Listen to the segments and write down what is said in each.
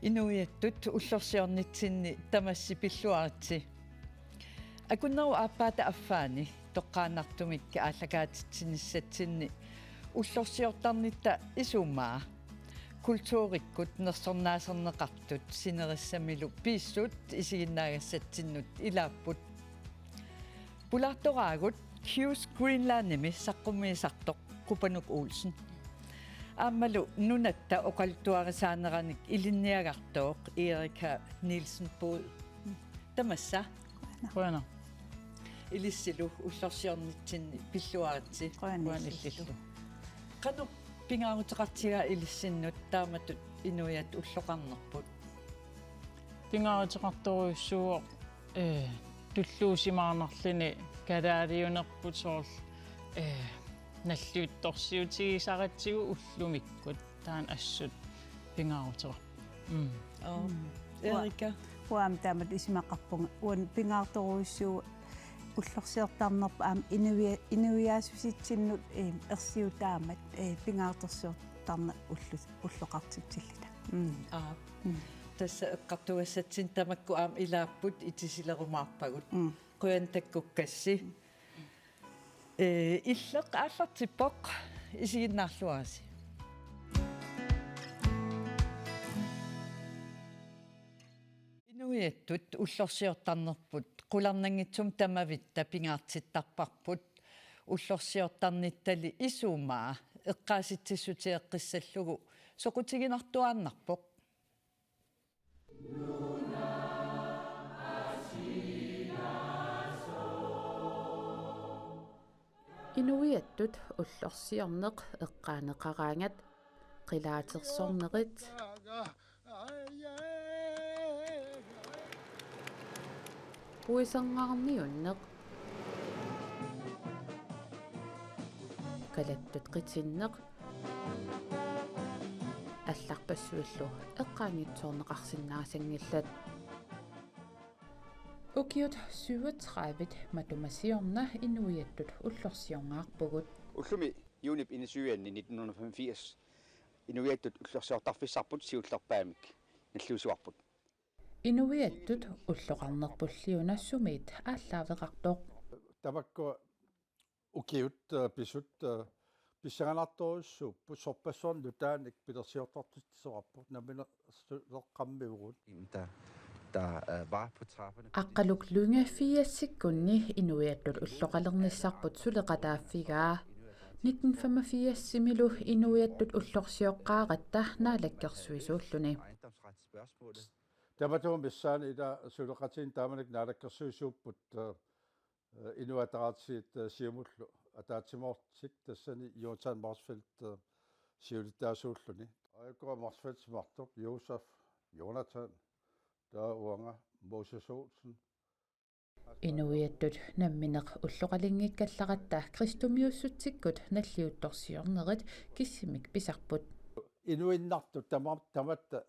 Inuiattut ullorsiornitsinni tamassi pilluarti. Akunnaru aappaata affaani toqqaannartumikka ааллакаатитсинissatsinni ullorsiortarnitta isummaa kultuurikkut nersornaasernеқартут синерissamilu piissut isiginnaagassatsinнут илааппут пулаартораагут Hughes Greenlandimi saqqummiisartoq Kupanuk Olsen Аммалу нунатта оқалтуарисаанераник илинниагартооқ Erika Nielsen Bod тамасса Quen илиссилу уллорсиорнитсинни пиллуаритси quen qanu pingaaruteqartiga ilissinнут тааматут инуиат уллоқарнерпут Pingaruteqartoruissuuq tulluusimаарнарлини калаалиунерпут соорл наллиутторсиутигисаратсигу уллумиккут таан ассут pingaruteqa Erika Uam tamat isimaqarpunga uan pingaartoruissuu ullorsiortarnerpa aam inuiaasusitsinnut ersiutaamat pingaartorsiortarna ulloqartitsillita тасса эққартуассатсин тамакку аам илааппут итисилерумаарпагут қуянтаккуккасси иллеқ ааллартиппоқ исигиннаарлуараси инуиаттут уллорсиортарнерпут qulарнангитсум тамавитта пингаартиттарпарпут уллорсиортарниттали исуумаа эққааситсиссутиэққиссаллугу соқутигинартуааннарпоқ Inuiattut ullorsiorneq eqqaaneqaraangat qilaatersornerit puisangaarniunneq kalattut qitinneq алларпассуиллу эққаангитсоорнеқарсиннаасангилlat Ukiut 37 matumasiorna inuiattut ullorsiorngaarpugut Ullumi junip inisuianni 1985 inuiattut ullorsiortarfissarput siullerpaamik nalluusuarput Inuiattut ulloqarnerpulliunassumit ааллаавеқартоқ Tamakko ukiut pisut писсаганарторуссууппу сорпассуарну тааник пилерсиортартитсоқарпут намина леққаммиугут der var på trapperne аққалук лунгаффиассиккунни инуиаттут уллоқалерниссарпут сулеқатааффигаа 1985-симилу инуиаттут уллорсиоққааратта наалаккерсуисууллуни ejendomsretsspørgsmålet таматуум миссаани ила сулеқатин тааманик наалаккерсуисууппут инуатаратсиит сиумуллу атаатсимоортик тассани Jonathan Morsfeldt сиулиттаасууллуни айкуа Morsfeldt смартоқ Josef Jonathan der uanga Moses Olsen инуиаттут намминеқ уллоқалингиккалларатта кристумиуссутсиккут наллиутторсиорнерит киссимик писарпут инуиннарту таматта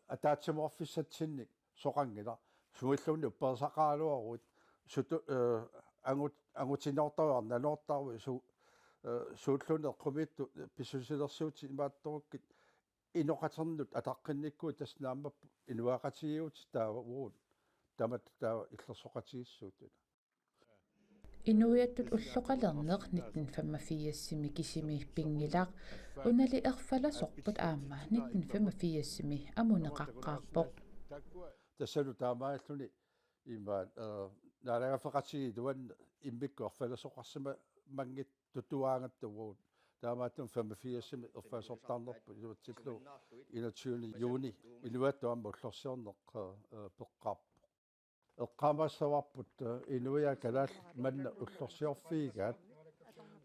атаатсимоорфиссатсинник соқангила сумиллуни упперсақаалуарут суту ангутинортаварналуортарви сууллунеққумитту писсусилерсуути имаатторуккит иноқатернут атаққинниккуи таснааммаппу инуақатигиут таава уут тамат таава иллерсоқатигиссуутуна инуиаттут уллоқалернеқ 1985-сими кисими пингилақ унали ерфаласорпут аама 1985-сими амунеқаққаарпоқ тассалу таамааллуни имаат наалагафеқатиги туан иммикку ерфаласоқарсима мангит тутуаангаттугуут таамааттун 85-сими ерфаласортаарнерпу илуатсиллу 21 юни илуаттуамма уллорсиорнеқ пеққарпу эққамассаварпут инуиа калаал манна уллорсиорфиигаат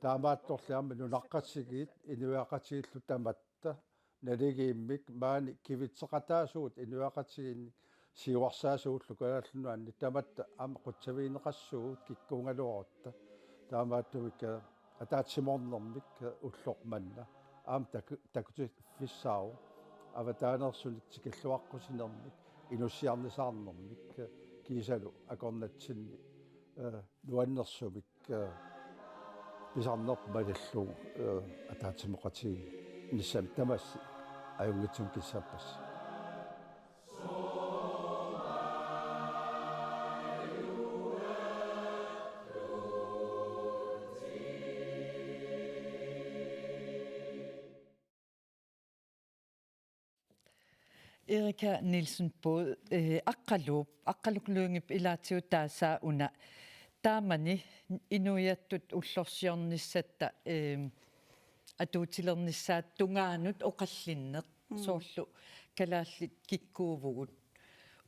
таамаатторлиарми нунаққатсигиит инуиақатигиллу таматта налигииммик маани кивитсеқатаасуут инуиақатигинни сиуарсаасууллу калааллуну анни таматта аама қутсавиинеқассуут киккуунгалуорутта таамааттумикка атаатсиморнэрмик уллорманна аама такути фиссаау аватаанерсуник тикаллуаққусинермик инуссиарнисаарнэрмик кисалу акорнатсинни нуаннерсумик писарнерп малаллу атаатсимоқатиги ниссам тамасси ajungitsum kissappas. Erika Nielsen Båd, Akkaloklungip ilaatiutaasa una taamani inuiattut ullorsiornissatta atuutilernissaat tungaanut oqallinneq soorlu kalaallit kikkuuvugut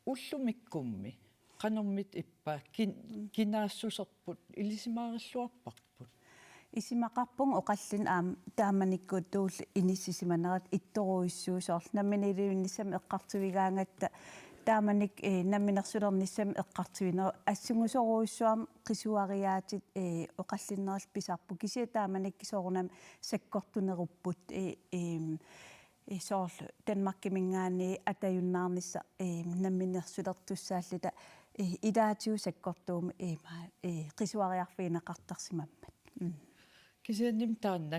ullumikkummi qanormit ippa kinaassuserput ilisimaaralluarparput Isimaqarpung oqallin taamanikkuut tuul inissisimanarat ittoruissuusoorl namminiliunnissam eqqartivigaangatta taamanik namminersulernissam eqqartiviner assungusoruissuam qisuariaatit oqallinneral pisarpu kisia taamanik soorunam sakkortunerupput soorl Danmarkimingaani atajunnaarnissa namminersulertussaallita ilaatiu sakkortuum qisuariarfiineqartarsimammat kisiannim taanna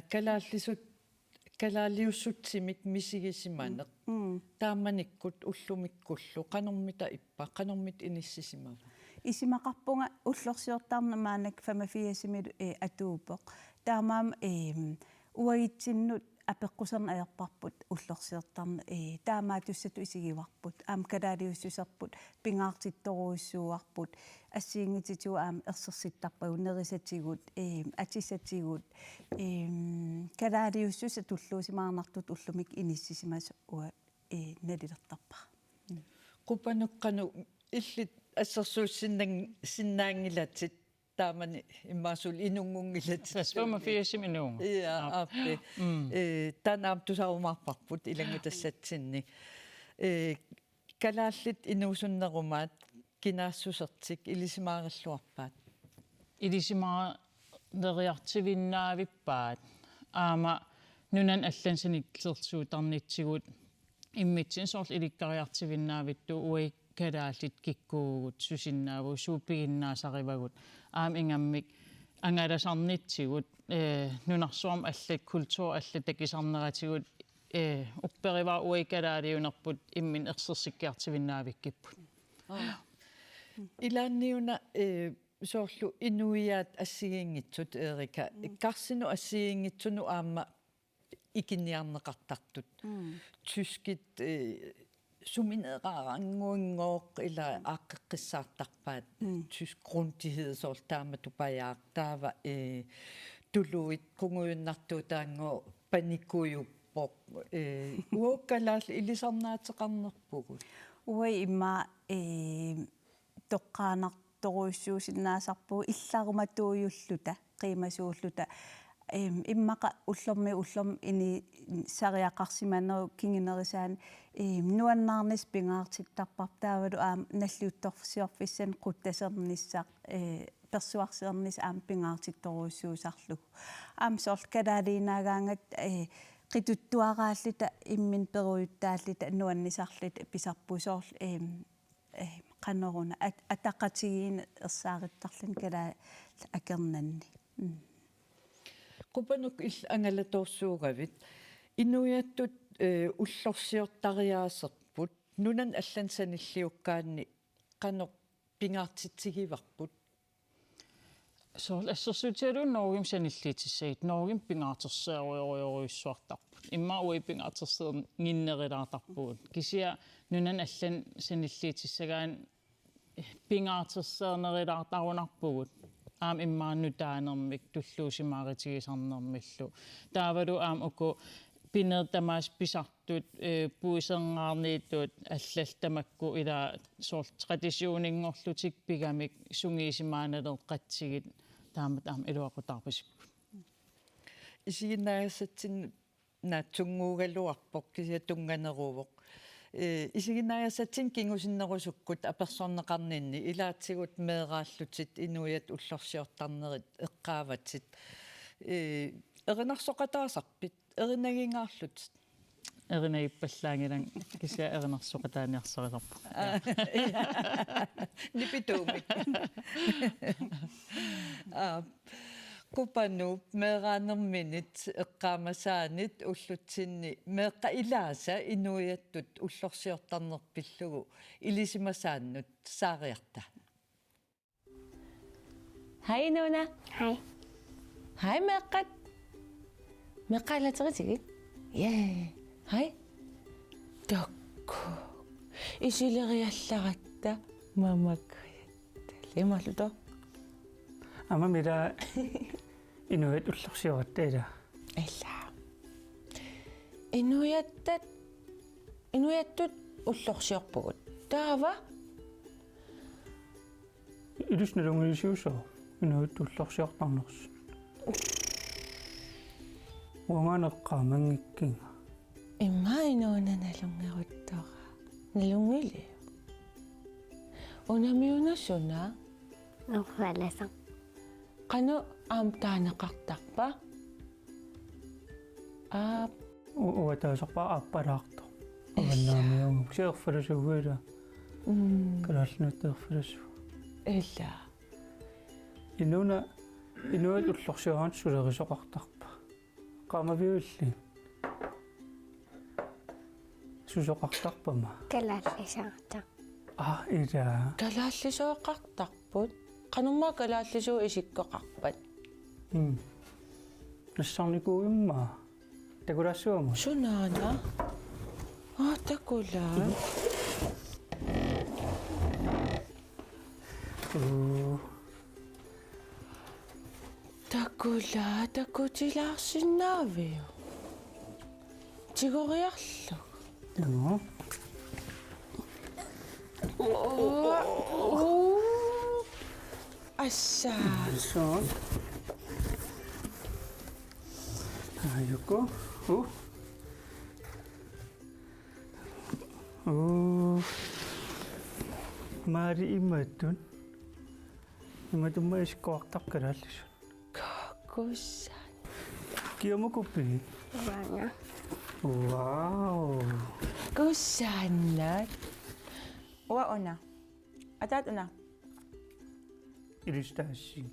kalaaliussutsimik misigisimaneq taamanikkut ullumikkullu qanormita ippa qanormit inissisimava isimaqarpunga ullorsiortarnamaanak 85 atuupoq taamaam uagitsimnut apeqqusern ajerparput ullorsiortarna taamaatussatu isigivarput kalaaliussuserput pingaartittoruissuuarput assiingititu ersersittarpagu nerisatigut atissatigut kalaaliussusa tulluusimaarnartut ullumik inissisimas nalilertarpa qupanuqqanu illit assersuussinnaangilatit taamani imaasul inungungilatit 85 minuutter. ja appi tanaam tusaumarparput ilangutassatsinni kalaallit inuusunnerumaat kinaassusertik ilisimaaralluarpaat Ilisimaareriartivinnaavippaat aama nunan allansaniklersuutarnitsigut immitsin soorl ilikkariartivinnaavittu ui kalaallit kikkuugut susinnaavu suupiginnaasarivagut ingammik angalasarnitsigut nunarsuam allat kultur allat takisarneratigut upperivaa ui kalaaliunerput immin ersersikkiartivinnaavikkipput ilaanniuna soorlu inuiaat assigiingitsut Erika karsinu assigiingitsunu aamma ikiniarneqartartut tyskit sumineqaranguingooq ila aaqqissaartarpaat tysk grundighed soorl taamatupajaaq taava tuluit qunguyunnartuutaango panikuyuppoq uokkalaal ilisarnaateqarnerpugut uai imma toqqaanartoruissuusinnaasarpu illarumatuujulluta qiimasuulluta immaqa ullorm ini sariaqarsimaneru kinginerisaan nuannaarnis pingaartittarpar taavalu nalluuttorsiorfissan quttasernissaaq persuarsernis pingaartittoruissuusarlugu soorl kalaaliinaagaangat qituttuaraallita immin peruyuttaallita nuannisarlit pisarpusoorl qanoruna ataqatigiin ersaarittarlin kala akernanni qupanuk angalatorsuugavit inuiattut ullorsiortariaaserput nunan allansanilliukkaanni qanoq pingaartitsigivarput soorl assersuutialuun noorgim sanilliitissagit noorgim pingaarterseerujoruissuartarput imma ui pingaarterseernginnerilaartarpugut kisia nunan allan sanilliitissagaan pingaarterseernerilaartarunarpugut immaannutaanermik tulluusimaaritigisarnermillu taavalu uku pinertamaas pisartut puiserngаарniittuut allaltamakku ila soorl traditioniingorlutik pigamik sungiisimaanaleeqqatsigit taamat iluaqutaarpasipput isiginnaagassatsin naatsunguugaluarpoq kisia tunganeruuvoq isiginnaagassatsin kingusinnerusukkut apersorneqarninni ilaatsigut meeraallutit inuiat ullorsiortarnerit eqqaavatit erinarsoqataasarpit erinagingaarlutit erinagippallaagilan kisia erinarsoqataaniarsarisarpu nipituumik купану меэрааnerminit эққаамасаанит уллутсинни меэққа илааса инуяттут уллорсиортарнерпиллугу илисимасааннут саариарта. Hej Nona. Hej. Hej Meqqat. Meqqalateritigit. Ja. Hej. Takku. Isileriallaratta mamakriatta. Limalluto. Ama mida inuit ullorsiuattaila. Illa. Inuyattut ullorsiorpugut. Taava. Ilusnalungilisiusoo inuit ullorsiortarners. Uanganeqqaamangikkinga. Imma inuuna nalungeruttara. Nalungili. Unamiunassuna. Nuqvalasa. Qanu aamtaanaqartarpa. Uataasorpa appalaarto. Avannaamiungu siorfalasuguila. Kalaalnutteerfalasu. Illa. Inuit ullorsiuaant sulerisoqartarpa. Qaamaviulli. Susoqartarpama. Kalaallisarta. Ila. Kalaallisuoqartarput. Qanumma kalaallisuu isikkoqarpat. Nassarnikuuyumma. Takulassuama. Sunaana. Takula. Takula takutilaarsinnaavio. Tigoriarlu. Joo. Assa. Så. Ayoko. Mari imatun. Imatun ma iskoaqtaqkalaallis. Kakusan. Kiamukupi. Vanga. Wow. Kusannat. Wauna. Atat una. Ilistasi.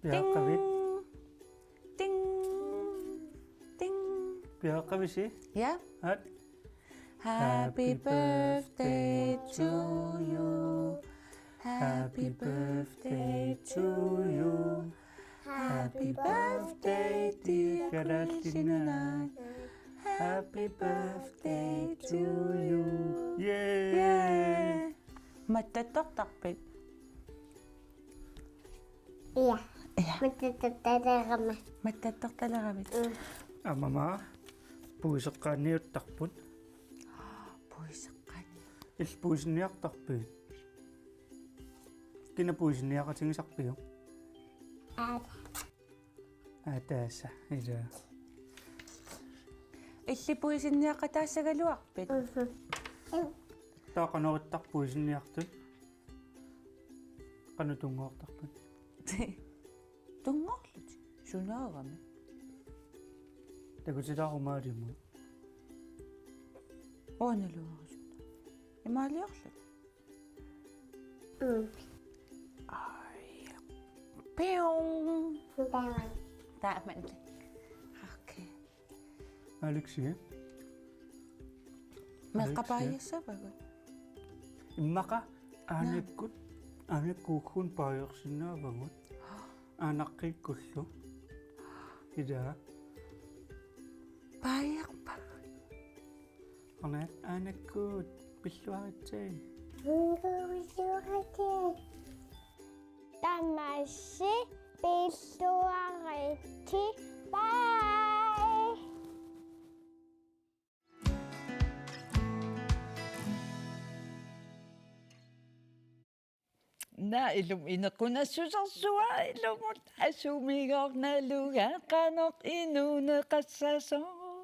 Piaqavit. Ting. Ting. Piaqavisi. Ja? At. Happy birthday to you. Happy birthday to you. Happy birthday, dear Krishna. Happy birthday to you. Yeah. Mattataqtarpit. Ja. Ja. Mattatataramma. Mattataqtalaramit. Amama. Puiseqqaanniuttarput. Puiseqqani. Ilpuisinniartarpit. Kina puisinniaqatingisarpiu. Ataasa. Ila. Illipuisinniaqataassagaluarpit. Taaqanerittarpuisinniartut. Qanutungoortarput. Tungorlut. Sunaarami. Takutilarumaalimu. Onaluarusut. Imaaliarlut. Peong. Taaman. Okay. Alexi. Meqqapaayassapagut. Immaqa aanakkuukkuun paayorsinnaavagut. Aanaqqikkullu. Ila. Paayarpa. Aanakkuut pilluaritsai. Tamasi pilluariti. Bye. Na ilum inequnassusarsua ilumut asumigoornaluga qanoq inuneqassasoo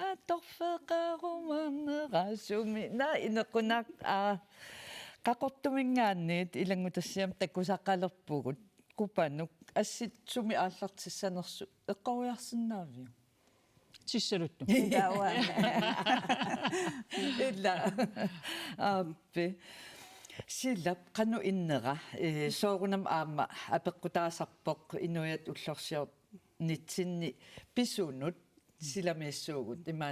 atorfeqarumannerasumi na inequnak qaqortumingaanniit ilangutassiam takkusaqqalerpugut kupanuk assitsumi aallartissanersu eqqoriarsinnaaviu Tissaluttu. illa appi Sillap qanu innera soorunam aamma apeqqutaasarpoq inuiat ullorsiort nitsinni pisunut silamiissuugut ima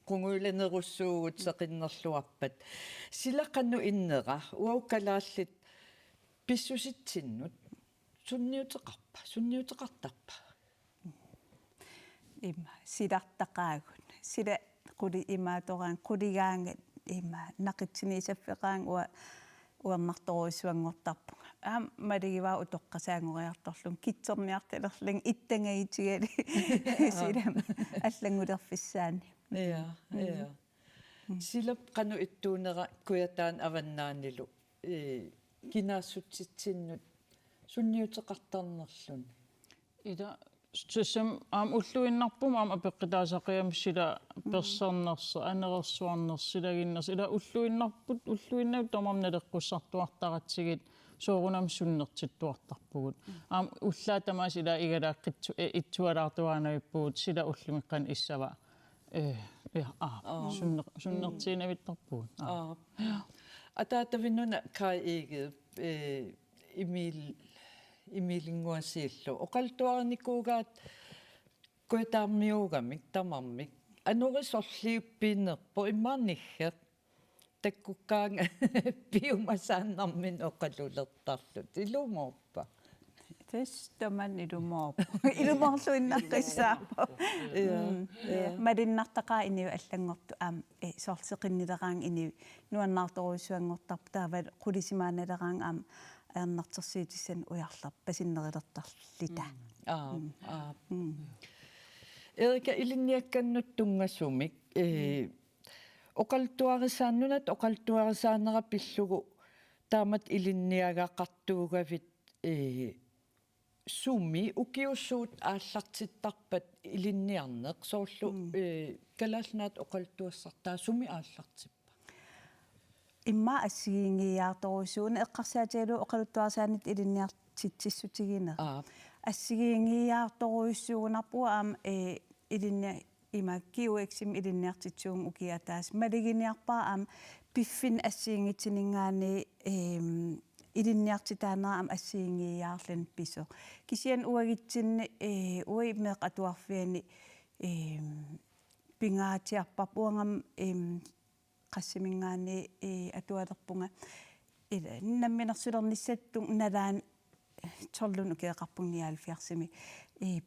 qunguilenerussuugut seqinnerluarpat sila qanu innera uaukalaallit pissusitsinnut sunniuteqartarpa Ima sidartaqaagun sila quli imaatoran quligaangat ima naqitsiniisaffeqaang uannartoruissuangortarpunga maligivaa utoqqasaangoriartorlun kitserniartalerling ittangagitigali silam аллангулерфиссаани ja silap qanu ittuunera kuyataan avannaanilu kinaassutitsinnut sunniuteqartarnerlun ida сусам аам уллуиннарпум аам апеққитаасақиам сила персернерса анерерсуарнерсилагиннерс ила уллуиннарпут уллуиннавут тамарналеққуссартуартаратсигит соорунам суннертиттуартарпугут аам уллаатамаас ила игалааққитсу итсуалаартуаанавиппугут сила уллумиққан иссава суннертиинавиттарпугут атаатавиннуна кай игет имилингуасииллу оқалтуарникуугаат куятаармиугамик тамармик анорисорлиуппиинерпо иммаарниггеқ таккуккаанга пиумасааннармин оқалулертарлут илумоорпа тэстоман илумоорпа илумоорлуиннаққиссаапа малиннартақаа иниу аллангорту аам соорлсеқиннилераан иниу нуаннаарторуиссуангортарпу таавал қулисимааналераан аам аернартерсиитиссан уярлар пасиннерилертарлита Erika ilinniakkanнут тунгассумик оқалтуарисааннунат оқалтуарисаанера пиллугу таамат илинниагаақартуугавит сумми укиуссуут ааллартиттарпат илинниарнеқ соорлу калаалнаат оқалтуассартаа сумми ааллартиппа имма ассигингиаарторуссууна эққарсаатигалу оқалуттуарсаанит илинниартитсиссутигинера ассигингиаарторуссуунарпуа аам илинни има киуэксим илинниартитсуун укиатаас малигиниарпаа аам пиффин ассигингитсинингаани илинниартитаанера аам ассигингиаарлан писо кисиан уагитсинни уи меқ атуарфиани пингаатиарпап уангам qassimingaani atualerpunga ila namminersulernissattun nalaan torlun ukeeqarpunniaalfiarsimi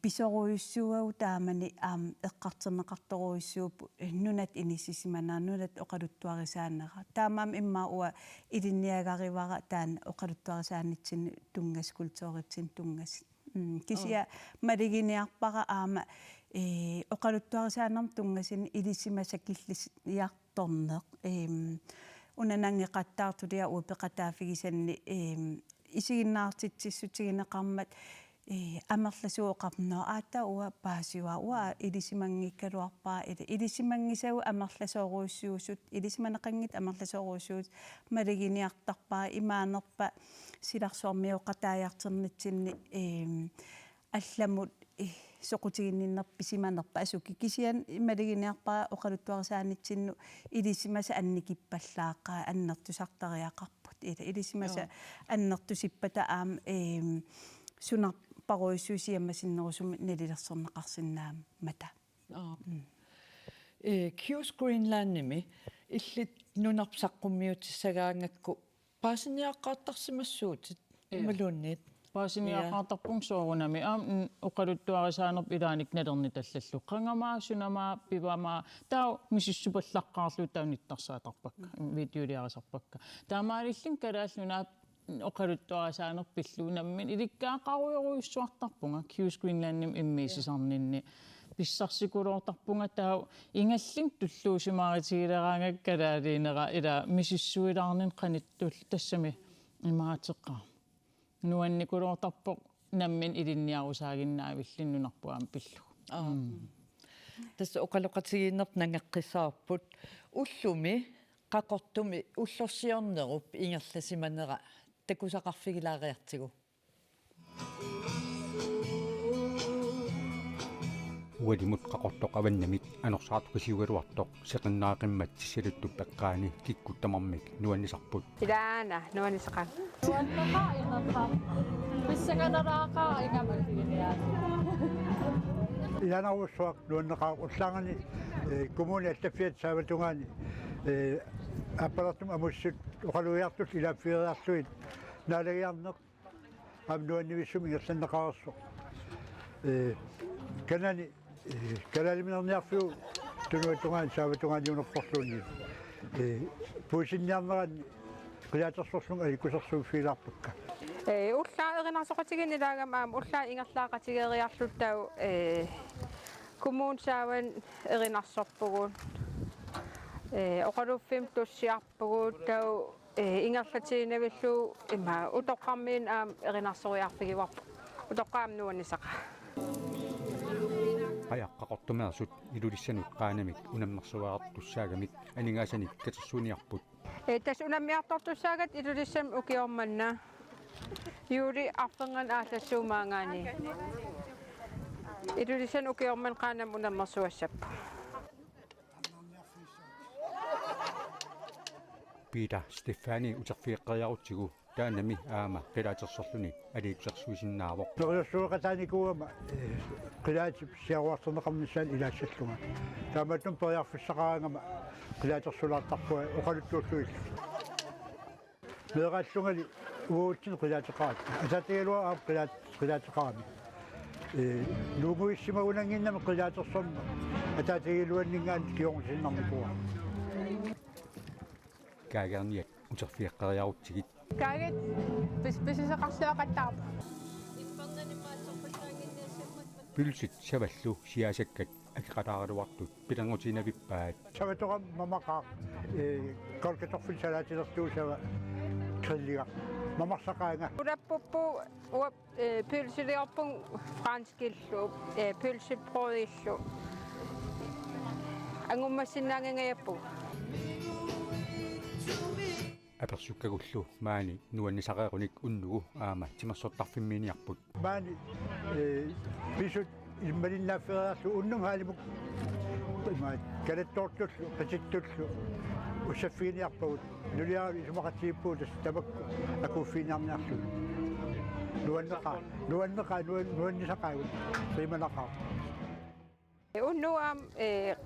pisoruissuau taamani aam eqqarterneqartoruissuup nunat inissisimanaa nunat oqaluttuarisaannera taamaam imma ua ilinniagarivara taan oqaluttuarisaannitsin tungas kultuuritsin tungas kisia maliginiarpara aama oqaluttuarisaannarm tungasin ilissimasakillis torneq unanangeqattaartulia upeqataafigisanni isiginnaartitsissutigineqarmat amerlasuoqarnaa aata ua paasiua ua ilisimangikkaluarpaa ilisimangisau amerlasooruissuusut ilisimanaqangit amerlasooruissuut maliginiartarpaa imaanerpa silarsoormioqataajarternitsinni алламут соқутигиннерписиманерпа асуки кисиан ималигиниарпаа оқалуттуарисаанитсинну илисимаса анникиппаллааққа аннертусартариақарпут илисимаса аннертусиппата аам сунарпаруиссуусиаммасиннерусум налилерсернеқарсинаам мата Q's Greenlandimi illit nunarpsaqqummiutissagaangakku paasiniaqqaartarsimassuutit malunniit paasiniaqaartarpung soorunami aam oqaluttuarisaanerp ilaanik nalerni tallallu qangamaa sunamaa pivamaa taa misissupallaqqaarlu taunittarsaatарpakka videoliarisarpakka taamaalillin kalaallunaa oqaluttuarisaanerp pilluunammin ilikkaaqaruyoruissuartarpunga Q's Greenlandnim immiisisarninni pissarsikulortarpunga taa ingallin tulluusimaaritигилераангаккалаалиинера ила мисиссуилаарнин qanittull тассами имаатеққаа нуанникулоортарпоқ наммин илинниарусаагиннаавиллиннунарпуаам пиллу тасса оқалоқатигииннерп нангеққиссаарпут уллуми қақортуми уллорсиорнеруп ингерласиманера такусақарфигилаариартигу уалимут qaqortoq avannamik anorsaartu kisiugaluartoq seqinnaaqimmat sissaluttup eqqaani kikkuttamармик nuannisarput ilaana nuanisaqan ilaanaruussuaq nuanneqaa ullaangani kommuni allafiat saavatungaani аппалартум амуссут оқалуиартут илаффиериарлуит наалагиарнеқ амнуаннивиссум ингерланнеқарерсо канани каналиминерниарфиу тунуатунгаан сааватунгаанниунерпорлуунни пуусинниарнерани қиаатерсорлунга аликусерсууффиилаарпакка уллаа эринарсоқатигин илагам аам уллаа ингерлаақатигериарлуттау коммун сааван эринарсорпугун оқалуффим туссиарпугут тау ингерлатигинавиллу има утоққармиин аам эринарсориарфигиварпу утоққаам нуаннисақа qaqortumeersut ilulissанут qaanamik unammersuaartussaagamik aningaasani katersuuniarput тас унаммиартортуссаагат илулиссам укиорманна юри арфенган аалассуумаангаани илулиссан укиорман qaanam unammersuassappu Peter Stefani uterfiiqqeriarutigu taanami aama qilaatersorluni aliitsersuisinnaavoq toriussuuqataanikuama qilaatip siaruarterneqarnissaan ilaassallunga taamatum periarfissaqaangama qilaatersulaartarpua oqaluttuulluillu meeqaallungali uutsin qilaateqaat asatigalua aap qilaateqaami luunguissimagunanginnami qilaatersorna ataatigiluanningaan kiornsinnarnikua kaagerniak uterfiiqqeriarutsigit kaaget pisisaqarluaqattaarpu pylsit savallu siasakkat akiqalaaruartut pilangutinavippaat savatoqam mamaqaaq kolkatorfil salaatilertuusava trilliga mamarsaqaanga ulappuppu uap pylsiliorpun franskillu pylsiproillu angummassinnaangangayappu apersukagullu maani nuannisaqeerunik unnugu aama timersortarfimmiiniarput maani pisut ilmalinnaaffereerlu unnum haalimuk kalattoortullu qatittullu ussaffiiniarpagut nuliaru isumaqatiippuutas tamakku akuuffiiniarniarlu nuannisaqaagut qiimanaqaa unnuam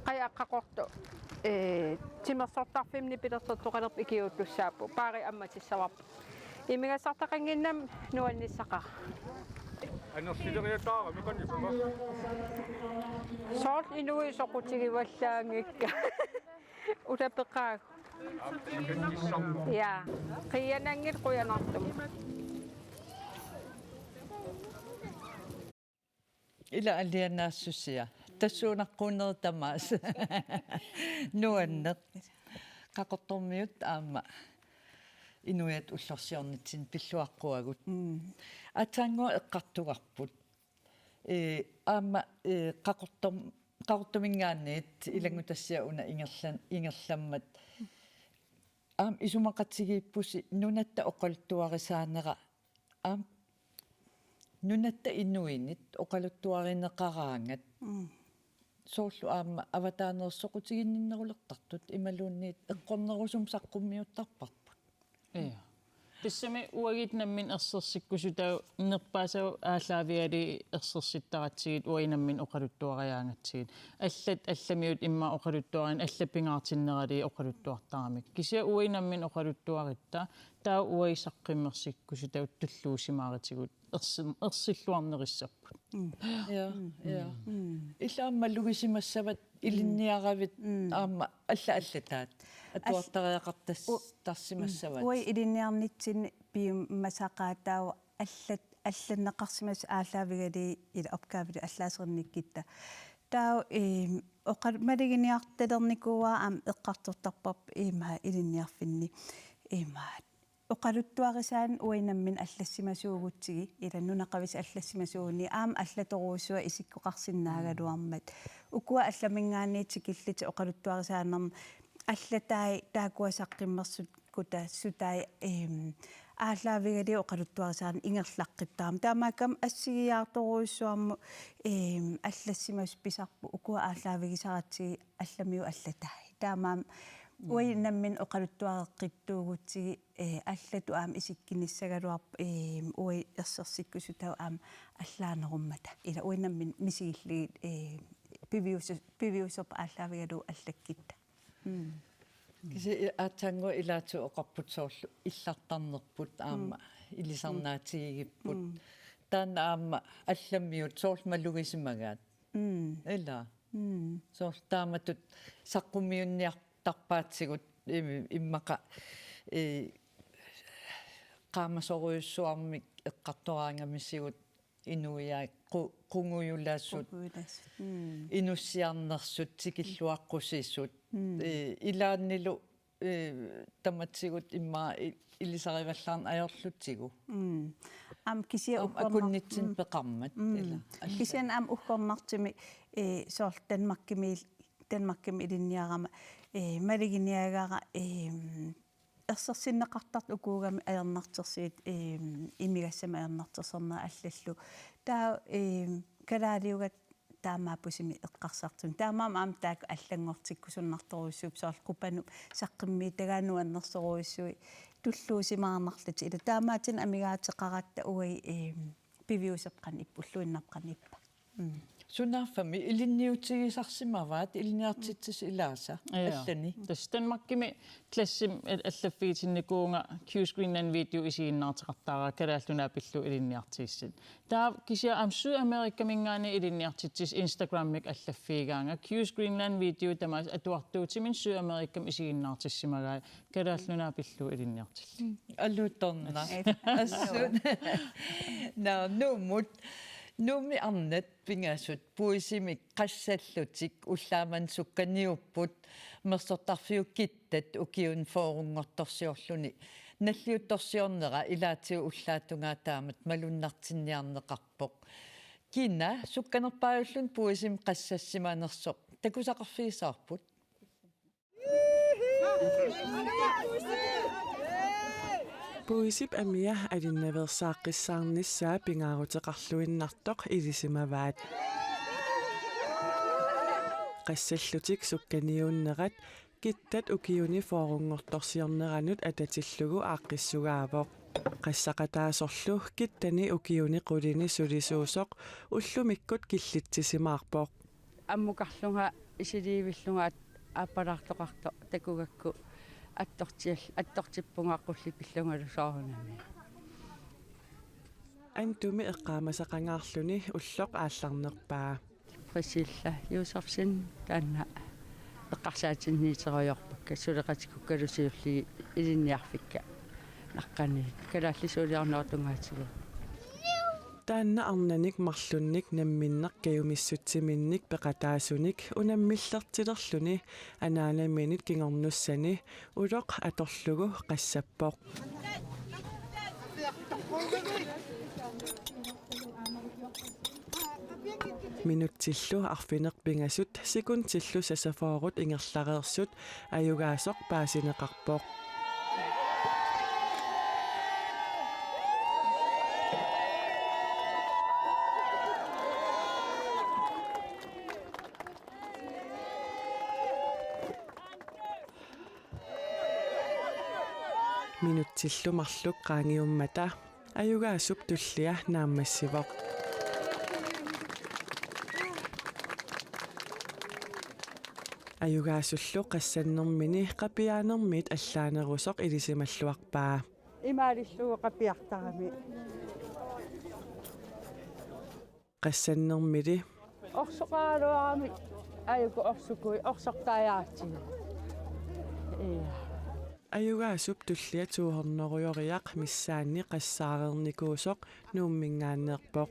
qayaqqaqortu timersortarfimni pilertortoqalerp ikiuutlussaappu paari ammatissavarpu imigasartaqanginnam nuannissaqa anersileriataara miqannippa soort inui soqutigivallaangikka utapeqaagu ja qiyanangil quyanartum ila aliannaassusia tassuunaqquunertamaas nuanneq qaqortormiut aama inuiat ullorsiornitsin pilluaqquagut atangua eqqartugarput aama qaqortumingaanniit ilangutасsia una ingerlammat aam isumaqatigiippusi nunatta oqaltuarisaanera aam nunatta inuinit oqaluttuarineqaraangat soorlu aama avataanersoqutiginninnerulertartut imaluunniit eqqornerusum saqqummiuttarparput ja tissami uagitnammin ersersikkusuta nerpaasau aalaaviali ersersittaratsigit uinammin oqaluttuariaangatsigit allamiut imma oqaluttuarin allapingaartinnerali oqaluttuartaramik kisia uinammin oqaluttuaritta taa uisaqqimersikkusuta tulluusimaaritigut ersilluarnerissarput ja ilaamma lugisimassavat ilinniaravit aama allataat atuartariaqartas tarsimassavat ui ilinniarnitsin piummasaqaataawa алланнеқарсимас аалаавигалии ила опкаавили аллаасерниккитта таа оқал малигиниарталерникуа ам эққартортарпарп има илинниарфинни има оқалуттуарисаан уинаммин аллассимасуугутсиги иланнунақавис аллассимасууни аам аллаторуусуа исиккоқарсиннаагалуармат укуа алламингаанниитси киллити оқалуттуарисаанерм аллатай таакуасаққиммерсут кута сутай ааллаавигалиу оқалуттуарисаан ингерлаққиттаам таамааккам ассигиаарторуйссуарму аллассимас писарпу укуа ааллаавигисаратсиги алламиу аллатаа таамаам уи наммин оқалуттуареққиттуугутсиги аллату аам исиккиниссагалуарп уи ерсерсиккусутау аам аллаанеруммата ила уи наммин мисигиллигит пивиусоп ааллаавигалу аллаккитта киси аатсаангу илаатсу оқарпутсоорлу иллартарнерпут аама илисарнаатигигиппут таана аама алламмиут соорлмалугисимагаат ила соорлтааматут саққумиунниартарпаатсигут иммақа qaamasoruissuarmik eqqartoraangamissiguut inuiaa qungujullaassut inussiarnersut sikilluaqqusissut ilaannilu tamatsigut immaa ilisarivallaan ajorlutigu am kisia akunnitsin peqarmat ila kisian am uqqornartimi soort Danmarkimi ilinniarama maliginiagaara ерсерсиннеқартарт укуугами аернартерсиит имигассама аернартерсернаа аллаллу таа калаалиугат таамаапусими эққарсартун таамаам аам таак аллангортиккусуннарторуйссууп соор қупану саққимми тагаануаннерсоруйссуи туллуусимаарнарлути ила таамаатин амигаатеқаратта уи пивиусеққан иппуллуиннарқан иппа Sunnaafami ilinniutigisarsimavaat iliniartitsis ilaasa allani Danmarkimi klassim allaffiitinnikuunga Q's Greenland video isiinnaarteqartaara kalaalluna pillu ilinniartiissit taa kisia am Sydamerika mingaani ilinniartitsis Instagrammik allaffiigaanga Q's Greenland video tamas atuartuutimin Sydamerikam isiinnaartissimagaa kalaalluna pillu ilinniartill allutorna assun numut Numi annat pingasut puisimik qassallutik ullaaman sukkaniupput mersortarfiukittat ukiun foorungortorsiorluni nalliuttorsiornera ilaatiu ullaatungaa taamat malunnartinniarneqarpoq kina sukkanerpaayullun puisim qassassimanersoq takusaqarfiisaarput Puisip amia alinnaversaaqissaarnissaa pingaaruteqarluinnartoq ilisimavaat qassallutik sukkaniunnerat kittat ukiuni foorungortorsiorneranut atatillugu aaqqissugaavoq qassaqataasorlu kittani ukiuni qulini sulisuusoq ullumikkut killitsisimaarpoq аммукарлунга исилиивиллунгаат ааппалаартоқарто такугакку аттортиппунгааққулли пиллунгалусаарунами антуми эққаамасақангаарлүни уллоқ аалларнерпаа присилла юусарсин таанна эққарсаатинниитероёрпакка сулеқатикуккалусиулли илинниарфикка наққани калааллисуулиарнератунгаатигу таанна арнаник марлунник намминнеқ каюмиссутсиминник пеқатаасуник унаммиллертилерлүни анааламинит кингорнуссани улоқ аторлугу qassappoq минуттиллу арфинерпингасут секундтиллу сасафоорут ингерлареерсут аюгаасоқ паасинеқарпоқ минуттиллумарлук qaangiummata аюгаасуп туллиа нааммассивоқ аюгаасуллу qassannермини qapiaanermit allaanerusoq ilisimalluarpaa имаалиллугу qappiartarami qassannермили орсоqaaluarami аюку орсукуи орсортааjaatига аюгаасуп туллиа туухорнеруйориақ миссаанни qassaareernikuusoq nuummingaanneerpoq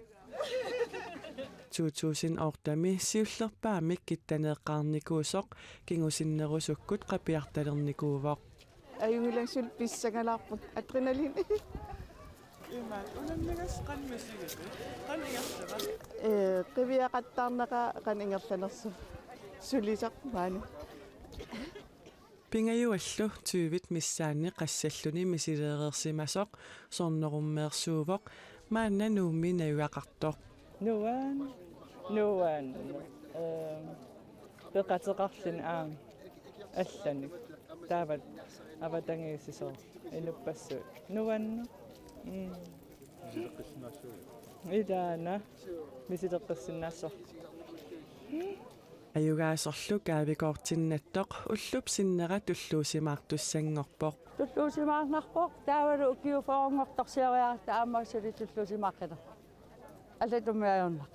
2000 ортами сиуллерпаамик киттанеэккаарникуусоқ кингусиннерусуккут qapiartalernikууvoq аюнгилансул писсагалаарпут адреналин имаат унаммигас qanмасигат qanigertava qivиақаттаарнеqa qanigerlanersu сулисақ маани Pingajuallu tyvit missaanni qassalluni misileerersimasoq sornerummeersuuvoq maanna nuummi najuaqartoq. Nuan. Peqateqarlin алланик таават аватангиисисоо инуппассу нуанну идаана мисилеққиссинаассор Ajugaasorlu kaavikoortinnattoq ullup sinnera tulluusimaartussangorpoq. Tulluusimaarnarpoq taavalu ukiufoorngortarsiariaarta aammaasuli tulluusimaaqqineq. Аллатуммиаёрнақ.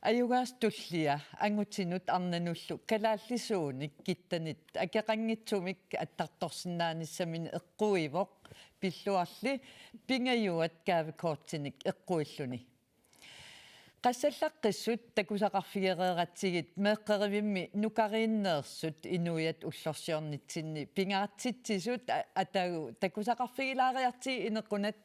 Ajugaas tullia angutinut arnanullu kalaallisuunik kittanit akeqanngitsumik attartorsinnaanissami eqquivoq pilluarli pingajuat kaavikoortinik eqquilluni qassallaqqussut takusaqarfigereeratsigit meeqqerivimmi nukariinneersut inuiat ullorsiornitsinni pingaartitsisut atagu takusaqarfigilaariartii ineqqunat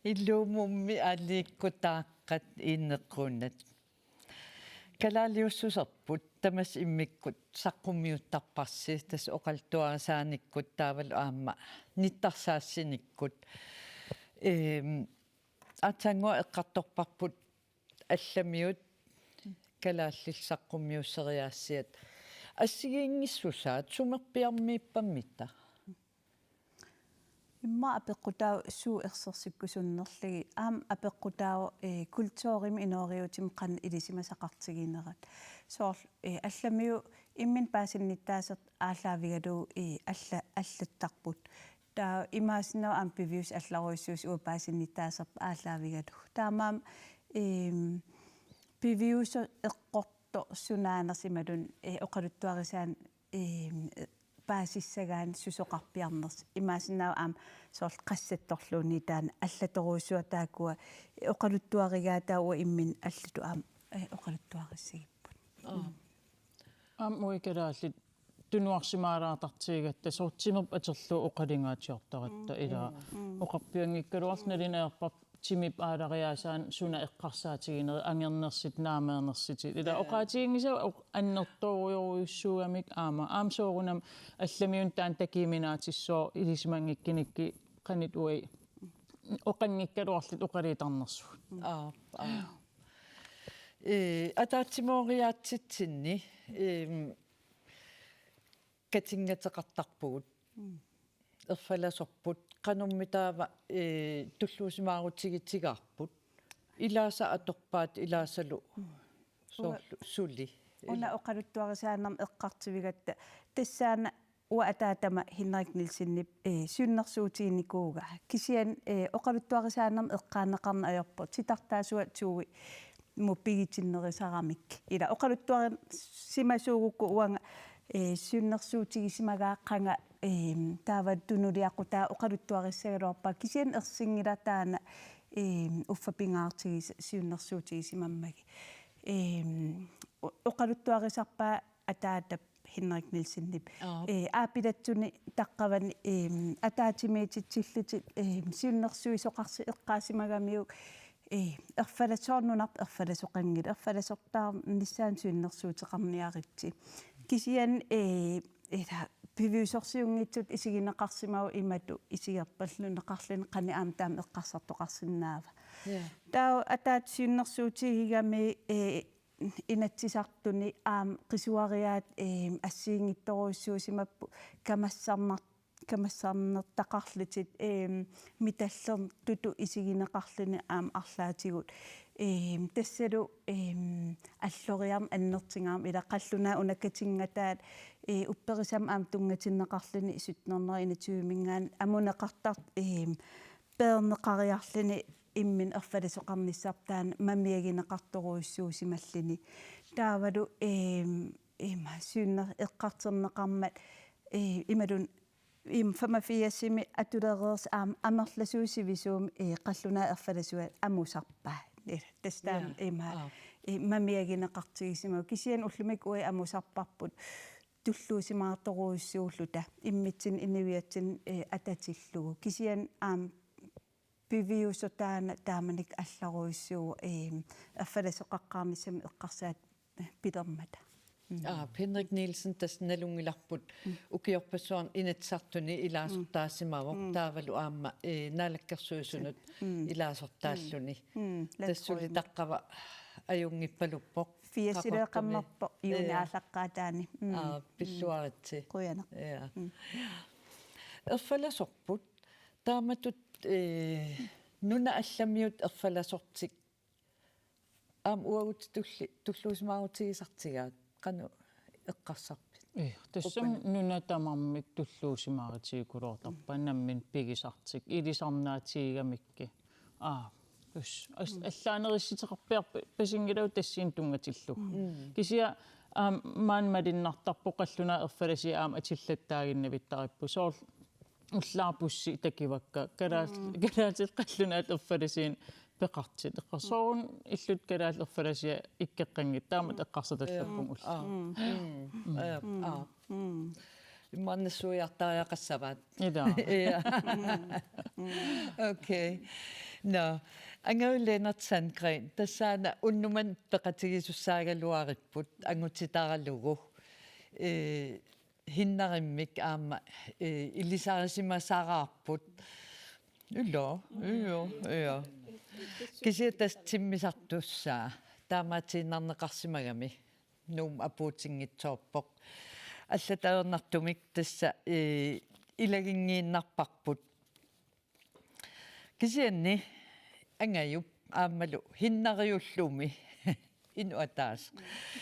Illumummi alliikkutaaqqat inneqqunat kalaaliussuserput tamas immikkut saqqummiuttarparsi tas oqaltuarisaanikut taavalu aamma nittarsaasinikkut atangua eqqartorparput allamiut kalaallill saqqummiusseriaassiat assigiingissusaat sumerpiarmiippammita имма апеққутаа суу ерсерсиккусуннерлиги аам апеққутаа культуурими инориутим қан илисимасақартигинерат соор алламиу иммин паасинниттаасерт ааллаавигалуу аллаттарпут таа имаасинаа аам пивиус алларуиссуус уу паасинниттаасерт ааллаавигалу таамаам пивиус эққорто сунаанерсималун оқалуттуарисаан паасиссагаан сусоқарпиарнерс имаасинаа аам соорл qassattorluuni таана аллаторуусуа таакуа оқалуттуаригаатаа иммин аллату аам оқалуттуариссагиппут муикалаалли тунуарсимаалаартартигатта сортимерп атерлу оқалингаатиортаратта илаа оқарпиангиккалуарналинеерпар тимип аалариаасаан суна эққарсаатигинери ангернерсит наамеернерсити ила оқаатигингиса аннерторуйоруйуссуугамик аамсоорунам алламиун таан такиминаатиссоо илисимангиккиникки qanit uai oqanngikkaluarlit uqaliitarnersuг атаатсимориаатситсинни катингаteqartarpugut ерфаласорпут qanummitаава туллуусимаарутигитсигарпут илааса аторпаат илаасалу сули уна оқалуттуарисааннам эққартивигатта тассаана уа атаатама Henrik Nielsenнип сюннерсуутигникууга кисиан оқалуттуарисааннам эққаанеқарна аёрпут ситартаасуа тууи муппигитиннерисарамик ила оқалуттуари симасуугукку уанга сюннерсуутигисимагааққанга тааваттунулиаққутаа оқалуттуариссагалуарпаа кисиан ерсингилатаана уффапингаартигис сюннерсуутигисимаммаги оқалуттуарисарпаа атаатап Henrik Nielsenнип аапилатсуни таққавани атаатимиититсиллити сюннерсуисоқарси эққаасимагамиук erfalasornunarp erfalasoqangit erfalasortaar nissaan suinnersuuteqarniaritsi kisian ila piviusorsiunngitsut isigineqarsimau imatu isigerpalluneqarluni qani aam taam eqqarsartoqarsinnaava taa ataat suinnersuutigami inatsisartuni aam qisuariaat assiingittoruissuusimappu kamassarnertaqarlitit mitallerm tutu isigineqarluni aam arlaatigut tassalu alloriarm annertingaam ila qalluna unakatingataat upperisam aam tungatinneqarluni isutnerneri inatuumingaan amuneqartart peerneqariarluni immin erfalasoqarnissartaan mamiagineqartoruissuusimallini taavalu suunner eqqarterneqarmat imalun 85 atulereers aam amerlasuusivisuum qalluna erfalasua amusarpaa tastaan mamiagineqartigisimau kisian ullumik ui amusarparput tulluusimaartoruissuulluta immitsin iniviatsin atatillugu kisian aam piviusotaana taamanik allaruissuu erfalasoqaqqaarnissami eqqarsaat pilermata Henrik Nielsen tasnalungilarput ukiorpassuarn inatsartuni ilaasortaasimavoq taavalu aamma naalakkersuusunut ilaasortaalluni tassuli taqqava ajungippaluppoq fiasileqammarpo iunaallaqqaataani pilluaritsi quyana erfalasorput taamatut nuna allamiut erfalasortik aam uagut tulluusimaarutigisartigaat qanu eqqarsarpit tassam nuna tamarmik tulluusimaaritigikulortarpa nammin pigisartik ilisarnaatigigamikki аллаанерissiteqarpiarpa pasingilау тассиин тунгаtillu кисия маанмалиннартарпо qalluna erfalasi aam atillаттаагиннавиттариппу соор уллаарпусси такивакка калаатит qallunaat erfalasiin peqartit eqqarsoorun illut kalaat erfalasia ikkeqqangit taamat eqqarsatallapпун улла иммарнассуиартариақассаваат ида окей no ангауленерт Sandgren тассаана уннуман пеқатигисуссаагалуариппут ангутитаралугу хиннариммик аама илисарисимасаараарпут ило кисиатас тиммисартуссаа таамаатииннарнеқарсимагами нуум апуутингитсоорпоқ аллатаернартумик тасса илагингииннарпарпут кисианни ангаюп аамалу хиннариуллуми инуатаас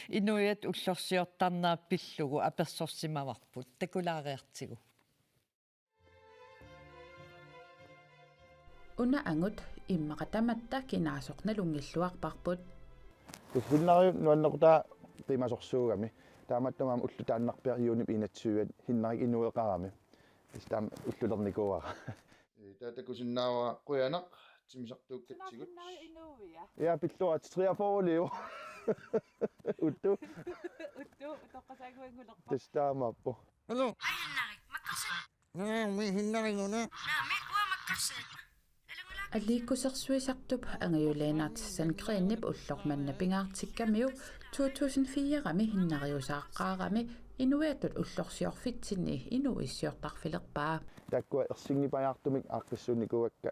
инуят уллорсиортарнааппиллугу аперсорсимаварпут такулаариартигу уна ангут иммақатаматта кинаасорналунгиллуарпарпут хиннариу нуаннеқутаа тимасорсуугами тааматтамаам уллутааннарпиа юунип инатсуат хиннарик инуеқарами истаам уллулерникуара таатакусиннаава қуянақ тимисартууккатсигут я пиллуа 3-4 утtu тестаамаппо алло хиннарик маккарсат ми хиннарингуна ми уа маккарсат аллииккусерсуисартуп ангаюлeenaart Sandgrenip уллорманна пингаартиккамиу 2004-ами хиннариусааққаарами инуиатут уллорсиорфитсинни инуиссиортарфилерпаа таккуа ерсингипаjaartumik ааққиссуникуакка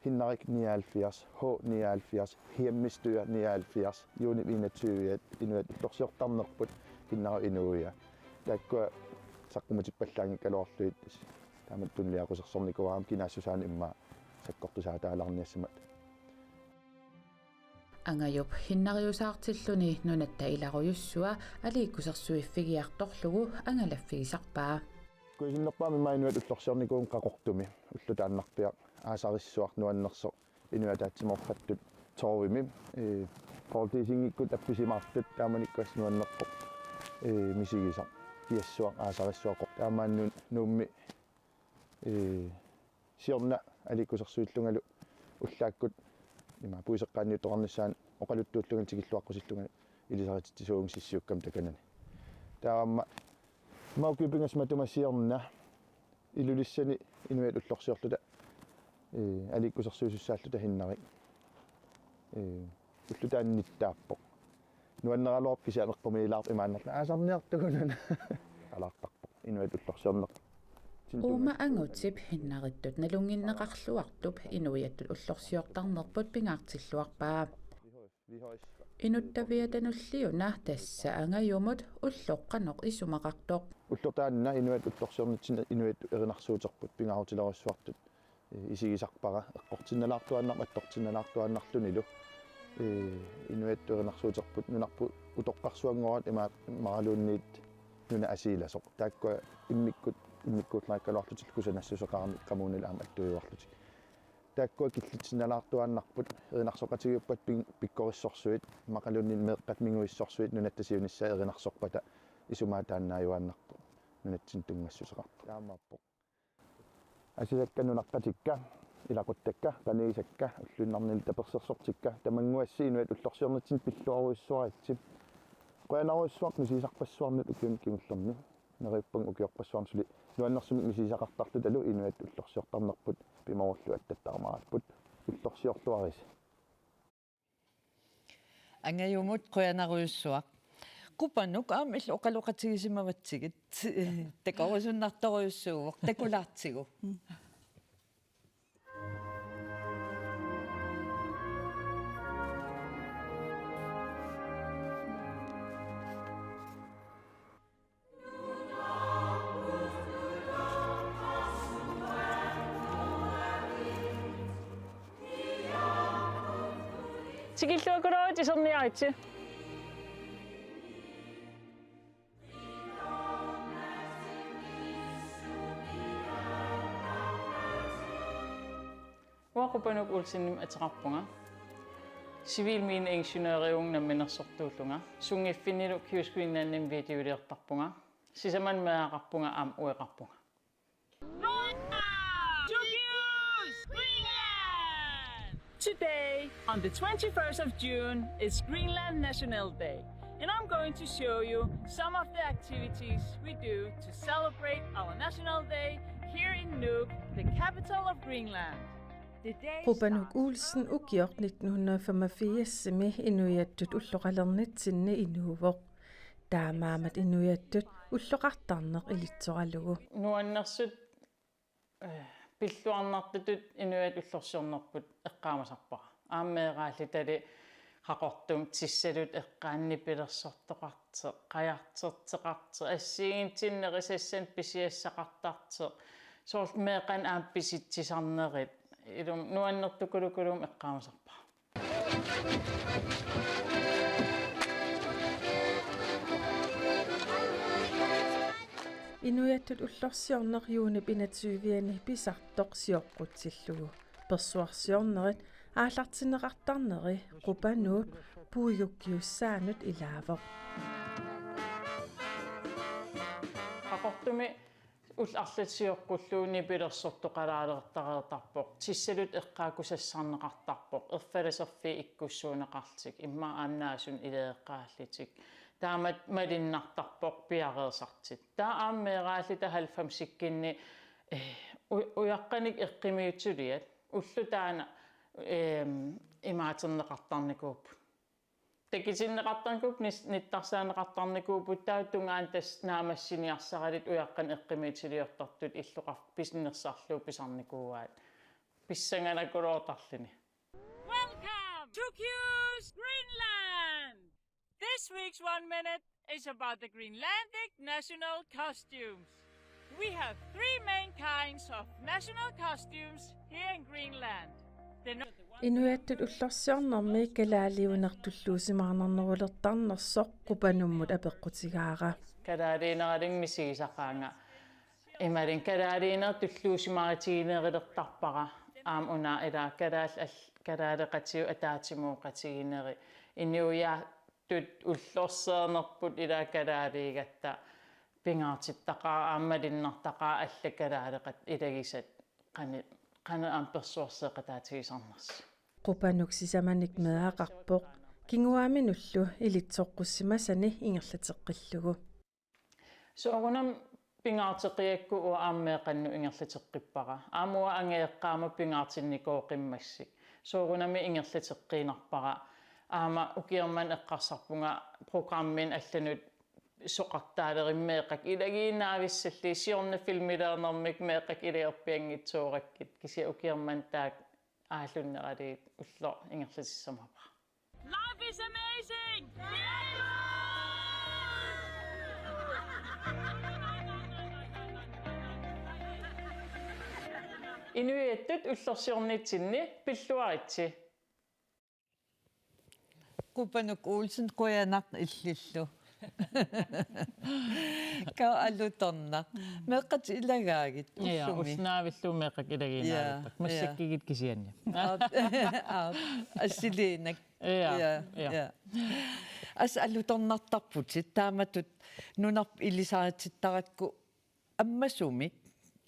хиннарик 79 H79 хиаммистуя 79 юунip инатсуиат инуат уллорсиортарнерпут хиннару инуия таккуа саққуматиппаллаанги калоорлуит таамат тунлиақусерсорникуаам кинаассусаани имма саккортусаатааларниассамат ангаюп хиннариусаартиллуни нунатта иларуйуссуа алииккусерсуиффигиарторлугу ангалаффигисарпаа куисиннерпаами маинуат уллорсиорникуун қақортуми уллутааннарпиа аасариссуар нуаннерсо инуатаатсиморфаттут тоовими портисингиккут апписимартут тааманиккуас нуаннерпоқ мисигисар киассуар аасариссуақоқ таамааннун нуумми сиорна аликкусерсуиллунгалу уллааккут има пуисеққаанниу тоқарниссаан оқалуттууллуган тигиллуаққусиллуган илисаритсуун сиссиуккам таканани таамма маукипингас матумассиорна илулиссани инуат уллорсиорлута аликкусерсуусуссааллута хиннарик уллутаанниттааппоқ нуаннералуарп кисианеққумилаарп имааннарна аасарниартугунана алаартарпоқ инуат уллорсиорнеқ Ума ангутсип хиннариттут налунгиннеқарлуартуп инуиаттут уллорсиортарнерпут пингаартиллуарпаа инуттавиатануллиуна тасса ангаюмут уллоққаноқ исумақартоқ уллортаанна инуат уллорсиорнитсина инуат эринарсуутерпут пингаарутилерissуартут исигисарпара эққортинналаартуаннар аттортинналаартуаннарлунилу инуат эринарсуутерпут нунарпу утоққарсуангорат има маралуунниит нуна асииласоқ тааккуа иммиккуутлааккалуарлутил кусанассусеқарми камуунила аама аттуйуарлутик тааккуа киллитсиналаартуаннарпут эринарсоқатигиуппат пиккориссорсуит мақалууннин меэққат мигуиссорсуит нунаттасиунissaа эринарсорпата исумаатааннааюаннарпу нунатсин тунгассусеқарпу таамааппоқ асилакканунаққатикка илақуттакка панигисакка уллуннарнил таперсерсортикка тамангуассиинуат уллорсиорнатсин пиллуаруиссуаритсип қуянаруиссуақ мисисарпассуарнут укиун кимуллерни нериппан укиорпассуарнсули нуаннэрсумик мисисақартарлу талу инуат уллорсиортарнерпут пимаорлу аттаттарамааппут уллорсиорлуарис ангаюмут қуянаруиссуақ купанук аамил оқалоқатигисимаватсигит такорусуннарторуйуссууоқ такулаартигу Tigilluakuro tisarniaritsi. Uaqupanuk ulsinnim ateqarpunga. Civilmine ingeniøriung namminersortuullunga. Sungiffinnilu kiuskuinnaannim videoiliartarpunga. Sisaman maaqarpunga am ueqarpunga. Today, on the 21st of June, is Greenland National Day, and I'm going to show you some of the activities we do to celebrate our National Day here in Nuuk, the capital of Greenland. Rubanuk Olsen ugiort 1985 med inuiattut ulloqalernitsinni inuuvoq taamaamat inuiattut ulloqartarneq ilitsoralugu nuannersut pilluarnartutut inuat ullorsiornerput eqqaamasarpara aammeeraalli tali haqortum tissalut eqqaannipilersortoqarteq qajarterteqarteq assigintinnerisassan pisiassaqartarteq soort meeqan aampisitisarnerit ilum nuannertukulukulum eqqaamasarpara inuiattut ullorsiornerjuunip inatsuiviani pisartoq sioqqutsillugu persuarsiornerit aallartineqartarneri qupanuut puuyukkiussaanut ilaavoq haqortumi ullarlatsiorqulluuni pilersortoqalaalertaqertarpoq tissalut eqqaakusassarneqartarpoq erfalaserfi ikkussuuneqartik imma aannaasun ileeqqaallitik taamat malinnartarpoq piareersartit taa aammeeraalli tahalfam sikkinni uyaqqanik eqqimiutsuliat ullutaana imaaterneqartarnikuup takisinneqartarnikuup nittarsaanneqartarnikuuput tautungaan tas naamassiniarsaralit uyaqqan eqqimiutsuliortartut illuqar pisnersaarluu pisarnikuuaat pissanganakulootarlini Welcome to Q's Greenland! This week's 1 minute is about the Greenlandic national costumes. We have 3 main kinds of national costumes here in Greenland. inuiattut ullorsiornermi kalaaliunertulluusimaarnernerulertarnersoq qupanummut apeqqutigaara kalaaliineraling misigisaqaanga imalin kalaaliinertulluusimaaritigineerilertarpara aam una ila kalaaleqatiu ataatimuuqatigineri inuiattut ullorseernerput ila kalaaliigatta pingaartittaqaa aamalinnartaqaa allakalaaleqat ilagisat qana ampersuarseeqataatigisarners qupanuk sisamanik meaqarpoq kinguaaminullu ilitsoqqussimasani ingerlateqqillugu soorunam pingaarteqiakku aaammeeqannu ingerlateqqippara aamua angeeqqaama pingaartinnikoqimmassik soorunami ingerlateqqinarpara aama ukiarman eqqarsarpunga programmin allanut soqartaalerimeeqak ilagiinaavисsalли siorna filmileernermik meeqak ileerpiangitsuurakkit kisia ukiarman taak аалуннералиит улло ингерлатиссамапа. Life is amazing! Inuiattut ullorsiornitsinni pilluaritsi. Kupanuk Olsen qoyanaq illillu. Ka allutornaq. Meqqat ilagaagit Ja, usnaavillu meeqak ilagiinaavittak. Massakkigit kisianni. Assiliinak. Ja. As allutornartarputit taamatut nunarp illisaatittarakku ammasumik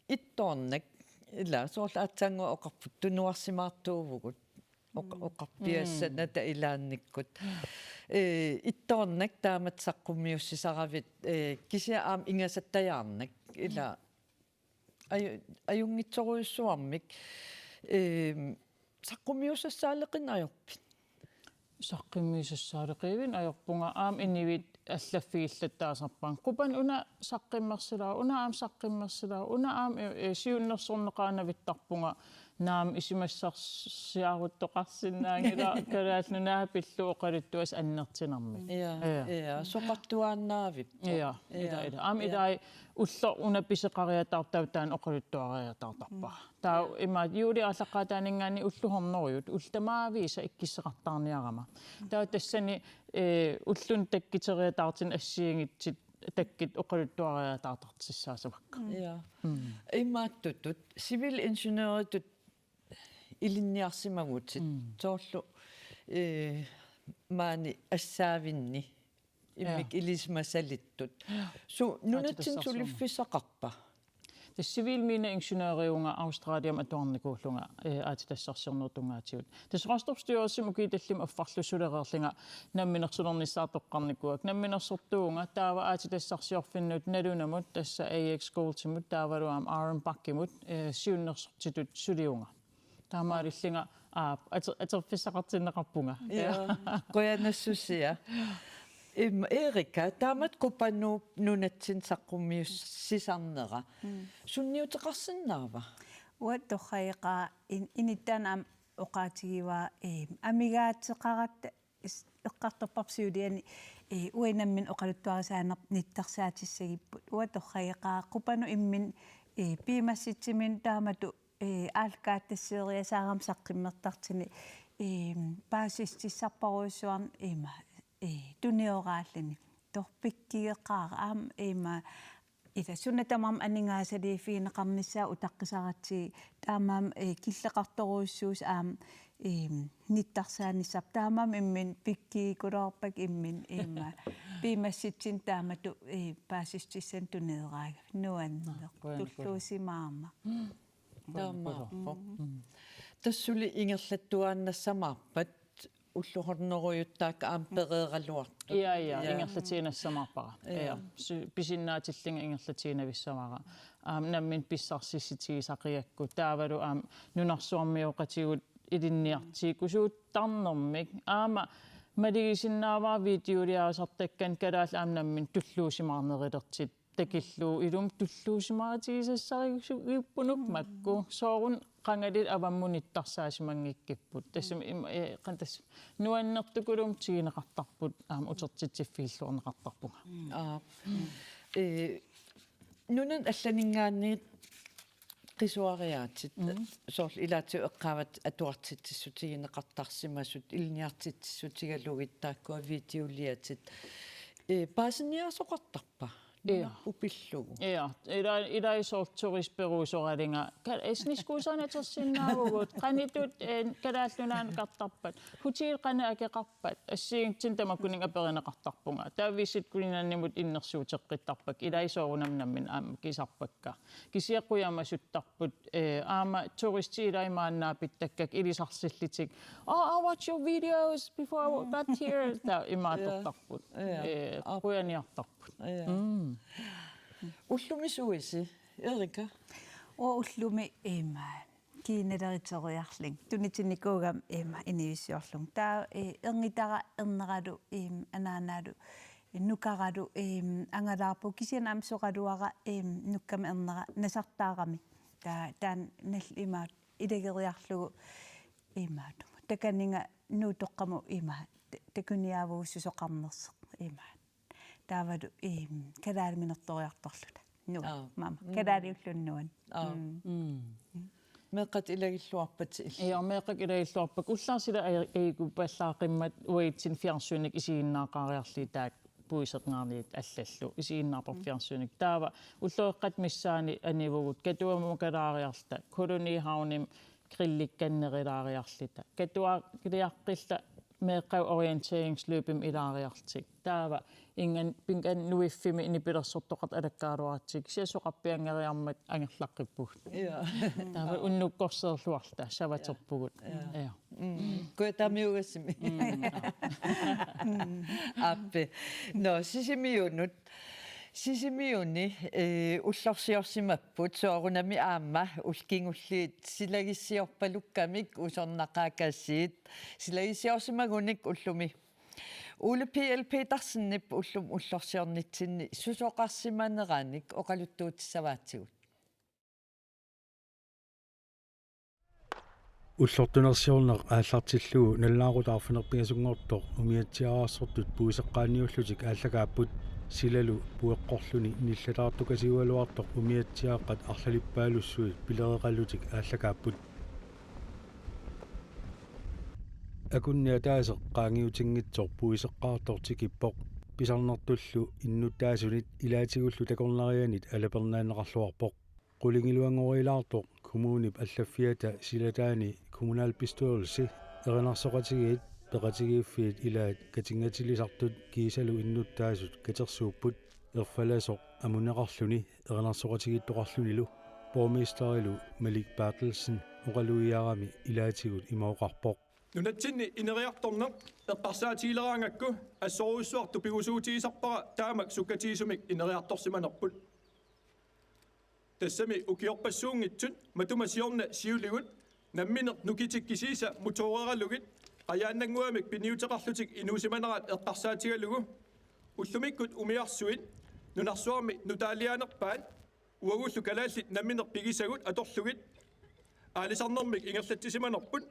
ittoornak ila soorla atsangu oqarput tunuarsimaartuuvugut oqarpiassana ilaannikkut ittoornak taamat saqqummiussisaravit kisia aam ingasattajaarnak ila ajungitsoruissuarmik saqqummiussassaaleqinajorpit saqqimmiisassaaleqiivin ajorpunga aam inivit allaffigillattaasarpaan qupan una saqqimmersilaa una aam saqqimmersilaa una aam siunnersorneqaanavittarpunga naam isimassarsiaruttoqarsinnaangila kalaalnunaa pillu oqalittuas annertinarmik ja soqartuaannaavip ja ila aam ilai ullo una piseqariataartautaan oqalittuariataartarpa taa ima juuli allaqaataaningaani ulluhornerujut ultamaaviisa ikkisseqartaarniarama taa tassani ullun takkiteriataartin assiingitsit takkit oqalittuariataartartissaasamakka ja imaattutut civil engineeritut ilinniarsimagutit soorlu maani assaavinni immik ilismasalittut su nunatsin suliffisaqarpa civilmine ingeniøriunga Australiam atuarnikuullunga aatitassarsiornertungaatigut tasrastorstyrelsim ukiitallim affarlusulererlinga namminersulernissaatoqqarnikuak namminersortuunga taava aatitassarsiorfinnut nalunamut tassa AX Schooltimut taavaluam Aaron Bakkimut siunnersortitut suliunga taamaalillinga aterfissaqartinneqarpunga qoyanassusia Erika, taamat kupannuup nunatsin saqqummiussisarnera. Sunniuteqarsinnaava. Uattoqaiqa inittaan am oqaatigiwa amigaatseqaratta eqqartorparsiuliani uinammin oqaluttuarisaanaq nittarsaatissagiput. Uattoqaiqa qupanu immin piimassitsimin taamatu aalkaattasseriasaaram saqqimmertartini paasistissarparuissuarn ima tunioraallani torpikkigeqqaaqa aam ima ila sunnatamam aningaasaliifiineqarnissaa utaqqisarati taamaam killeqartoruissuus aam nittarsaanissap taamaam immin pikkiikulorpak immin ima piimassitsin taamatu paasistissan tuneeraaga nuanneq tulluusimaama taamaarpo tassuli ingerlattuaannassamaarpat уллухорнеруйуттаак аам переералуар ja ingerlatiinassamaarpara pisinnaatilinga ingerlatiinavissavara nammin pissarsissitigisaqiakku taavalu nunarsuarmiuqatigut ilinniartiikusuuttarnermik aama maligisinnaavaa videoliaasartakkan kalaal nammin tulluusimaarnerilertit takilluu ilum tulluusimaatigisassarigippunuk makku soorun qangalit avammunittarsaasimangikkiput tassum qantas nuannertukulum tigineqartarput utertitsiffiilluorneqartarpunga nunan allaningaanniit qisuariaatit soorl ilaati eqqaavat atuartitsissutigineqartarsimasut ilniartitsissutigalugittaakkua videoliatit paasiniasoqartarpa upillugu ilaisorturisperuusoralinga isniskuusaanatersinnaagugut qanitut kalaallunaana qartarpat hutil qana akeqarpat assiingtin tamakuning aperineqartarpunga taavissit kulinannimut innersuuteqqittarpak ilaisoorunamnammin kisarpakka kisiaqquyamasuttarput aama turisti ilaimaannaapittakak ilisarsillitik I watch your videos before I got here ta imaatortarput quyaniartarput ullumi suisi Erika ullumi ima kiineleritoriarling tunitinikugam iniussiorlung taa erngitara erneralu anaanaalu nukaralu angalaarpu kisian amsoqaluara nukkama ernera nasartaarami taan nall imaat ilegeriarlugu imaat takaninga nuutoqqamu imaat takuniavuussusoqarnerseq imaat taavalu kalaalminertoriartorluta nu mama kalaaliullunuan meeqat ilagilluarpat meeqak ilagilluarpak ullaasila aigu pallaaqimmat uitsin fiarsuunik isiinnaaqaariarli taak puisertngaarniit allallu isiinnaarpar fiarsuunik taava ullueqqat missaani anivugut katuamu kalaariarta kolonihavnim grillikkannerilariarlita katua kiliaqqilla meeqqau orienteringsløbim ilaariartik taava ingan pingan nuiffimi inipilersortoqat alakkaaluaratik siasoqarpiangeriarmat angerlaqqippugut taava unnukkorserluarta savaterpugut kuetamiugassimi appi no sisimiuni ullorsiorsimapput soorunami aamma ulkingulliit silagissiorpalukkamik usornaqaakassiit silagissiorsimagunik ullumi Ule PLP tarsinnip ullum ullorsiornitsinni susoqarsimaneranik oqaluttuutissavaatigut уллортунерсиорнеқ ааллартиллугу наллаагутаарфинерпигасунгортоқ умиатсиараарсортут пуисеққааниуллутик ааллагааппут силалу пуэққорлуни ниллалаартукасиуалуартоқ умиатсиааққат арлалиппаалуссуит пилереқаллутик ааллагааппут акунниатаасеқ qaangiutiнгитсор пуисеққаартортикиппоқ писарнертуллу иннутаасунит илаатигуллу такорнарианит алапернаанеқарлуарпоқ qulingilluangorilаарtoq kommunip allaffiata silataani kommunalbestyrelse erinarsоqatigiit peqatigiiffiit ilaat katingatilisartut kiisalu innuttaasut katersuupput erfalasoq amuneqarluni erinarsоqatigiittoqarlunilu borgmesterilu Malik Bartelsen oqaluiarami ilaatigut imauqarpoq nunatsinni ineriartorneq eqqarsaatiileraangakku assoruissuartu pigusuutiisarpara taamak sukkatiisumik ineriartorsimanerput тассами укиорпассуунгитсут матумасиорна сиулигут намминеқ нукитиккисииса муторералугит qаяаннангуамик пиниутеқарлутик инуусиманерат эққарсаатигалугу уллумиккут умиарсуит нунарсуарми нутаалианерпаат уагуллу калааллит намминеқ пигисагут аторлугит аалисарнермик ингерлатсисиманерпут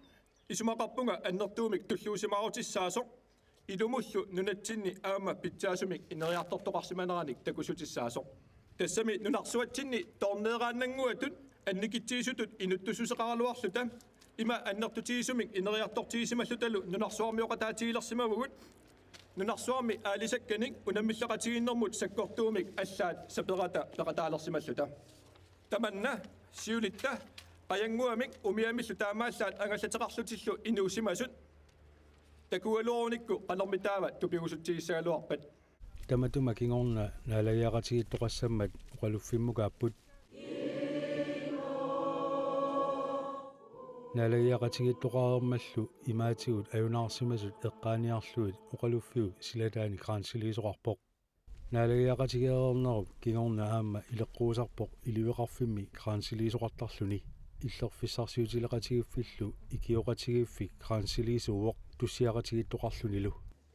исумақарпунга аннертуумик туллуусимарутиссаасоқ илумуллу нунатсинни аама питсаасумик инериартортоқарсиманераник такусутиссаасоқ тассами нунарсуатсинни торнеерааннангуатут анникитсиисутут инуттусусеқаралуарлута има аннертутиисумик инериартортиисималлуталу нунарсуармиоқатаатиилерсимавгут нунарсуарми аалисакканик унаммиллеқатигиннэрмут саккортуумик аллаат саперата пеқатаалерсималлута таманна сиулитта qajangguamik umiamillu taamaallaat angallateqarlutилlu inuusimasut takualuorunikku qalermitaavat tupigusuttigissaagaluarpat tamatuma kingorna naalagiaqatigittoqassammat uqaluffimmukaapпут naalagiaqatigittoqaarermallu imaatigut ajunaarsimasut eqqaaniarluit uqaluffiu silataani kraansilisuqarpoq naalagiaqatigeerneruk kingorna aamma ileqquusarpoq iliveqarfimmi kraansilisuqartarluni иллерфиссарсиутилеqatigiffillu ikioqatigiffik kraansilisuuvoq tussiaqatigittoqarlunilu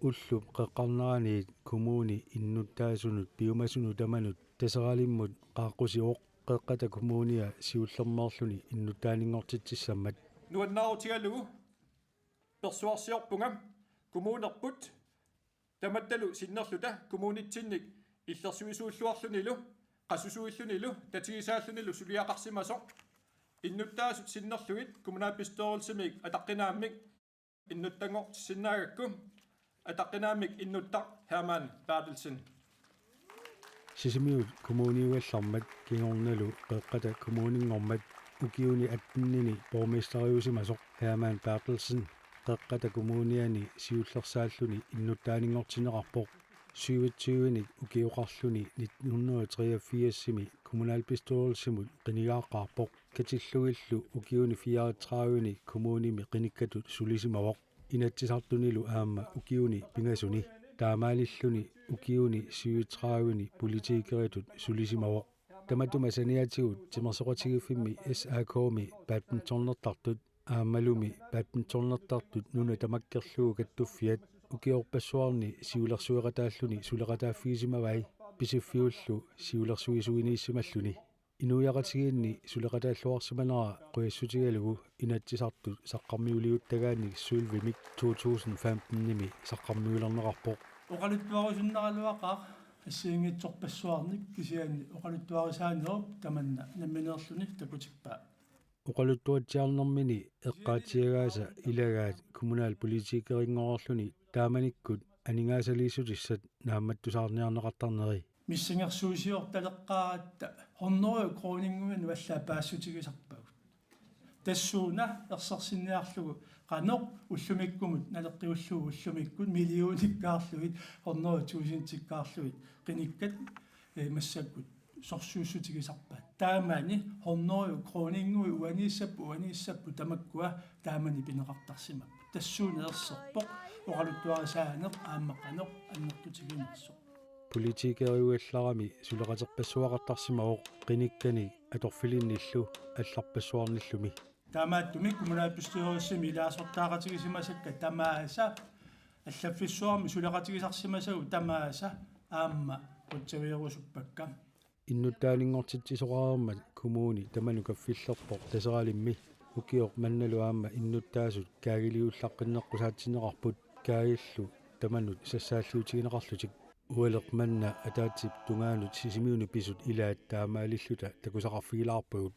уллуп qeqqarneraaniit kommuni innuttaasunut piumasunu tamanut taseraalimmut qaaqqusиоq qeqqata kommunia siullermeerluni innuttaaninngortitsissammat nuannaautigalugu persuarsiorpungam kommunerput tamattalu sinnerluta kommunitsinnik illersuisuulluarlunilu qasusuillunilu tatigisaallunilu suliaqarsimasoq innuttaasut sinnerlugit kommunalbestyrelsemik ataqqinaammik innuttangortissinnaagakku ataqqinaammik innuttaq Herman Bartelsen sisimiut kommuniuallarmat kingornalu qeqqata kommuningormat ukiuni attinnini borgmesteriusimasoq Herman Bartelsen qeqqata kommuniani siullersaalluni innuttaaningortineqarpoq 27-nik ukiuqarluni 1983-simi kommunalbestyrelsemut qinigaaqaarpoq katillugillu ukiuni 34-ni kommunimi qinikkatut sulisimavoq inatsisartunilu aamma ukiuni pingasuni taamaalilluni ukiuni 37-ni politiikeritut sulisimavoq tamatuma saniatigut timersoqatigufimmi SAK-mi badmintonnertartut aammalumi badmintonnertartut nuna tamakkerlugu kattuffiat ukiorpassuarni siulersueqataalluni suleqataaffiisimavai pisiffiullu siulersuisuiniissimalluni inuiaqatigiinni suleqataalluarsimanera quyassutigalugu inatsisartut saqqarmiuliuttagaannik suulvimik 2015-nimi saqqarmiulerneqarpoq oqaluttuarusunnaraluaqaq ассиингитсорпассуарник кисианни оқалуттуарисааниоп таманна намминерлүни такутиппаа uqaluttuatsiarnermini eqqaatsiagaasa ilagaat kommunaal politiikeringororluni taamanikut aningaasaliisutissat naammattusaarniarneqartarneri миссингерсуусиорталеққааратта хорнериу кронингуин валлаа паассутигисарпагут тассууна ерсерсинниарлугу qanoq ullumikkumut naleqqiullugu ullumikkud millionikkaarluit horneru tuusintsikkaarluit qinikkat massakkut sorsuussutigisarpa taamani horneru kroningui uaniissappu tamakkua taamani pineqartarsimak tassuuna erserpoq oqaluttuarisaaneq aammaqanoq annertutiginersoq politiikeruuallarami suleqaterpassuaqartarsimaoq qinikkani atorfilinnillu алларпассуарниллуми таамааттуми коммунаалпустиориссими илаасортаақатигисимасакка тамааса аллаффиссуарми сулеқатигисарсимасагу тамааса аама qutsaviерусуппакка иннуттаанингортитсисоқарермат коммуни таману каффиллерпоқ тасералимми укиоқ манналу аама иннуттаасут каагилиуллаққиннеққусаатсинеқарпут каагиллу таманут сассааллуутигинеқарлутик уалеқ манна атаатип тунгаанут сисимиуни писут илаат таамаалиллута такусақарфигилаарпагут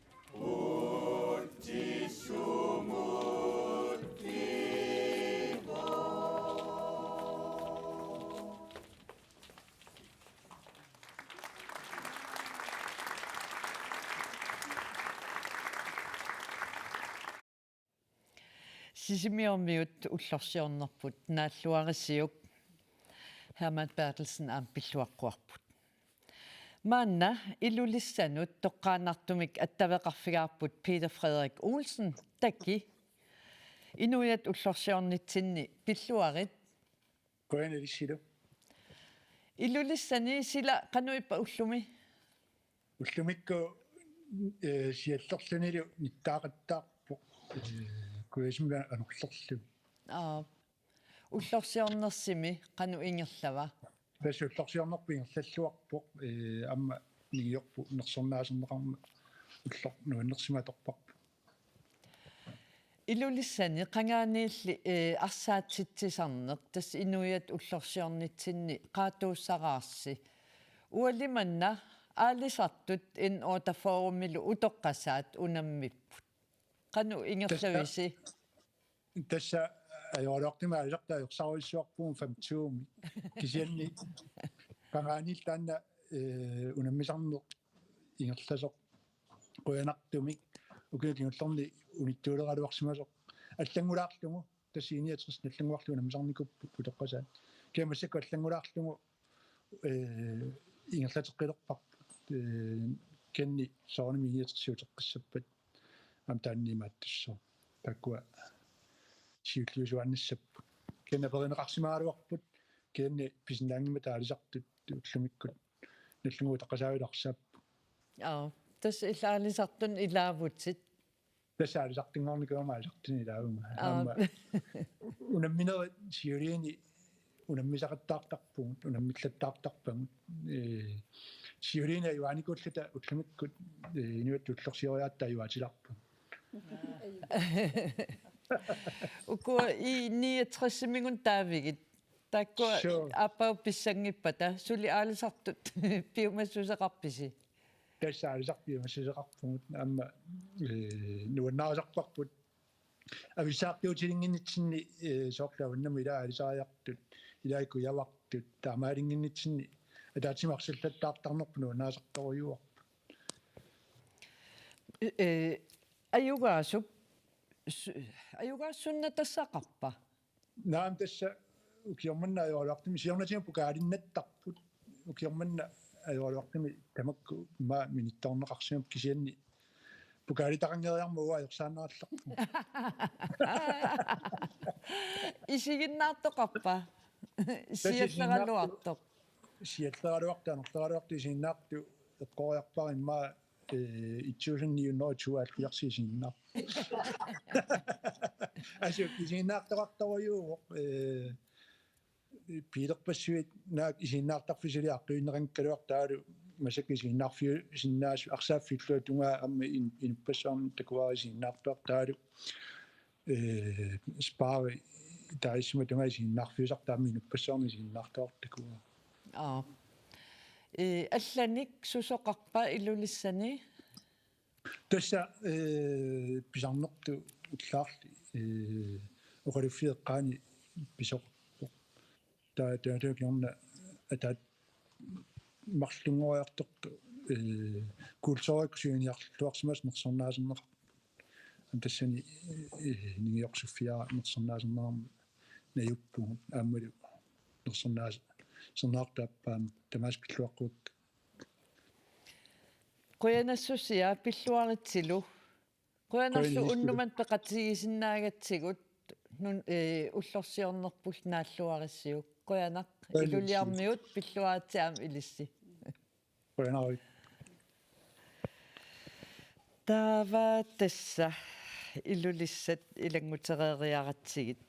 Sisimiormiut ullorsiornerput naalluarissiuk Herman Bertelsen ampilluaqquarput. Maanna illulissanut toqqaanartumik attaveqarfigaarput Peter Frederik Olsen takki inuiat ullorsiornitsinni pilluarit koyanalisilu illulissani sila qanuippa ullumi ullumikku siallerlunilu nittaaqattaarpu kuisumga anuqlerlu ullorsiornersimi qanu ingerlava пасуллорсиорнерпингерллуарпоқ амма нигиорпу нерсорнаасернеқарма уллор нуаннерсиматорпарпу Ilulissani qangaaniilli arsaatitsisarneq tas inuiat ullorsiornitsinni qaatuussaraarsi ualimanna aalisartut in otaforummilu utoqqasaat unammipput qanu ingerlavisi тасса ajorortima алертаа юрсаруиссуарпуун 25 кисианни qangaaniil taanna unammisarneq ingерласоq quyanartumik ukилингуллерни униттуулераалуарсимасоq аллангулаарлугу тассииниатрис наллангуарлугу намисарникуппу путоққасаат киамассакку аллангулаарлугу ингерлатеққилерпарпут кенни соорнамигиатерсиутеққиссаппат ам тааннимааттуссоо таккуа сиуллиусуаннассаппут кенна перинеқарсимаалуарпут кенни писинаангима таалисартут уллумиккут наллангуу таққасаавиларсааппу тас илаалисартун илаавутсит тасаалисартингорникуамаалертини илаавунга аама унамминери сиулиини унаммисақаттаартарпугут унаммиллаттаартарпагут сиулиина юааникууллута уллумиккут инуат уллорсиориааттаа юаатиларпу uko I 69 mingun taavigit takko appa pissangipata suli aalisartut piumassuseqarpisi тассаалисарпиумассусеқарпугут аама нуаннаасарпарпут ависааппиутилингиннитсинни соорлавуннами илаалисариартут илаикку явартут таамаалингиннитсинни атаатимарсуллаттаартарнерпу нуаннаасарторюуар Ayugaassunna tassaqarpa naam tassa ukiormanna ajoorluartimi siornatiga pukaalinnattарпут ukiormanna ajoorluartimi tamakku ma minittorneqarsimup kisianni pukaalitaqangeriarmuga ajorsaannerallerpu isiginnaartoqarpa sialleralluartoq siallerluarta anerleraluartu isiginnaartu eqqoriarpar imma itsuusunniunnoru alliarsiisinnaa asuk isiinnaartoqartorujuuq piilerpassuit naak isiinnaartarfisiliaqqiinnerankaluartaalu masakisiinnaarfiu sinnaasu arsaaffitlua tungaa amma inuppassarni takuarisiinnaartuartaalu spaari taisma tungaa isiinnaarfiusartaammi inuppassarni isiinnaartuartakua алланик сусоқарпа илулиссани тасса писарнерту уллаарли оқалуффиеққаани писоқарпо таатаакиорна атаат марлунгориарторту кулсориксуиниарлуарсимас нерсорнаасернеқар тассани нигиорсуффиара нерсорнаасернаарма наюппу ааммалу нерсорнаас сорнаартааппаам тамаас пиллуаққуут қуянассусиа пиллуаритсилу қуянерлу уннуман пеқатигисиннаагатсигут нун уллорсиорнерпул нааллуариссиук қуянақ илулиармиут пиллуаатсаам илисси қуянари тава тасса илулиссат илангутерериаратсигит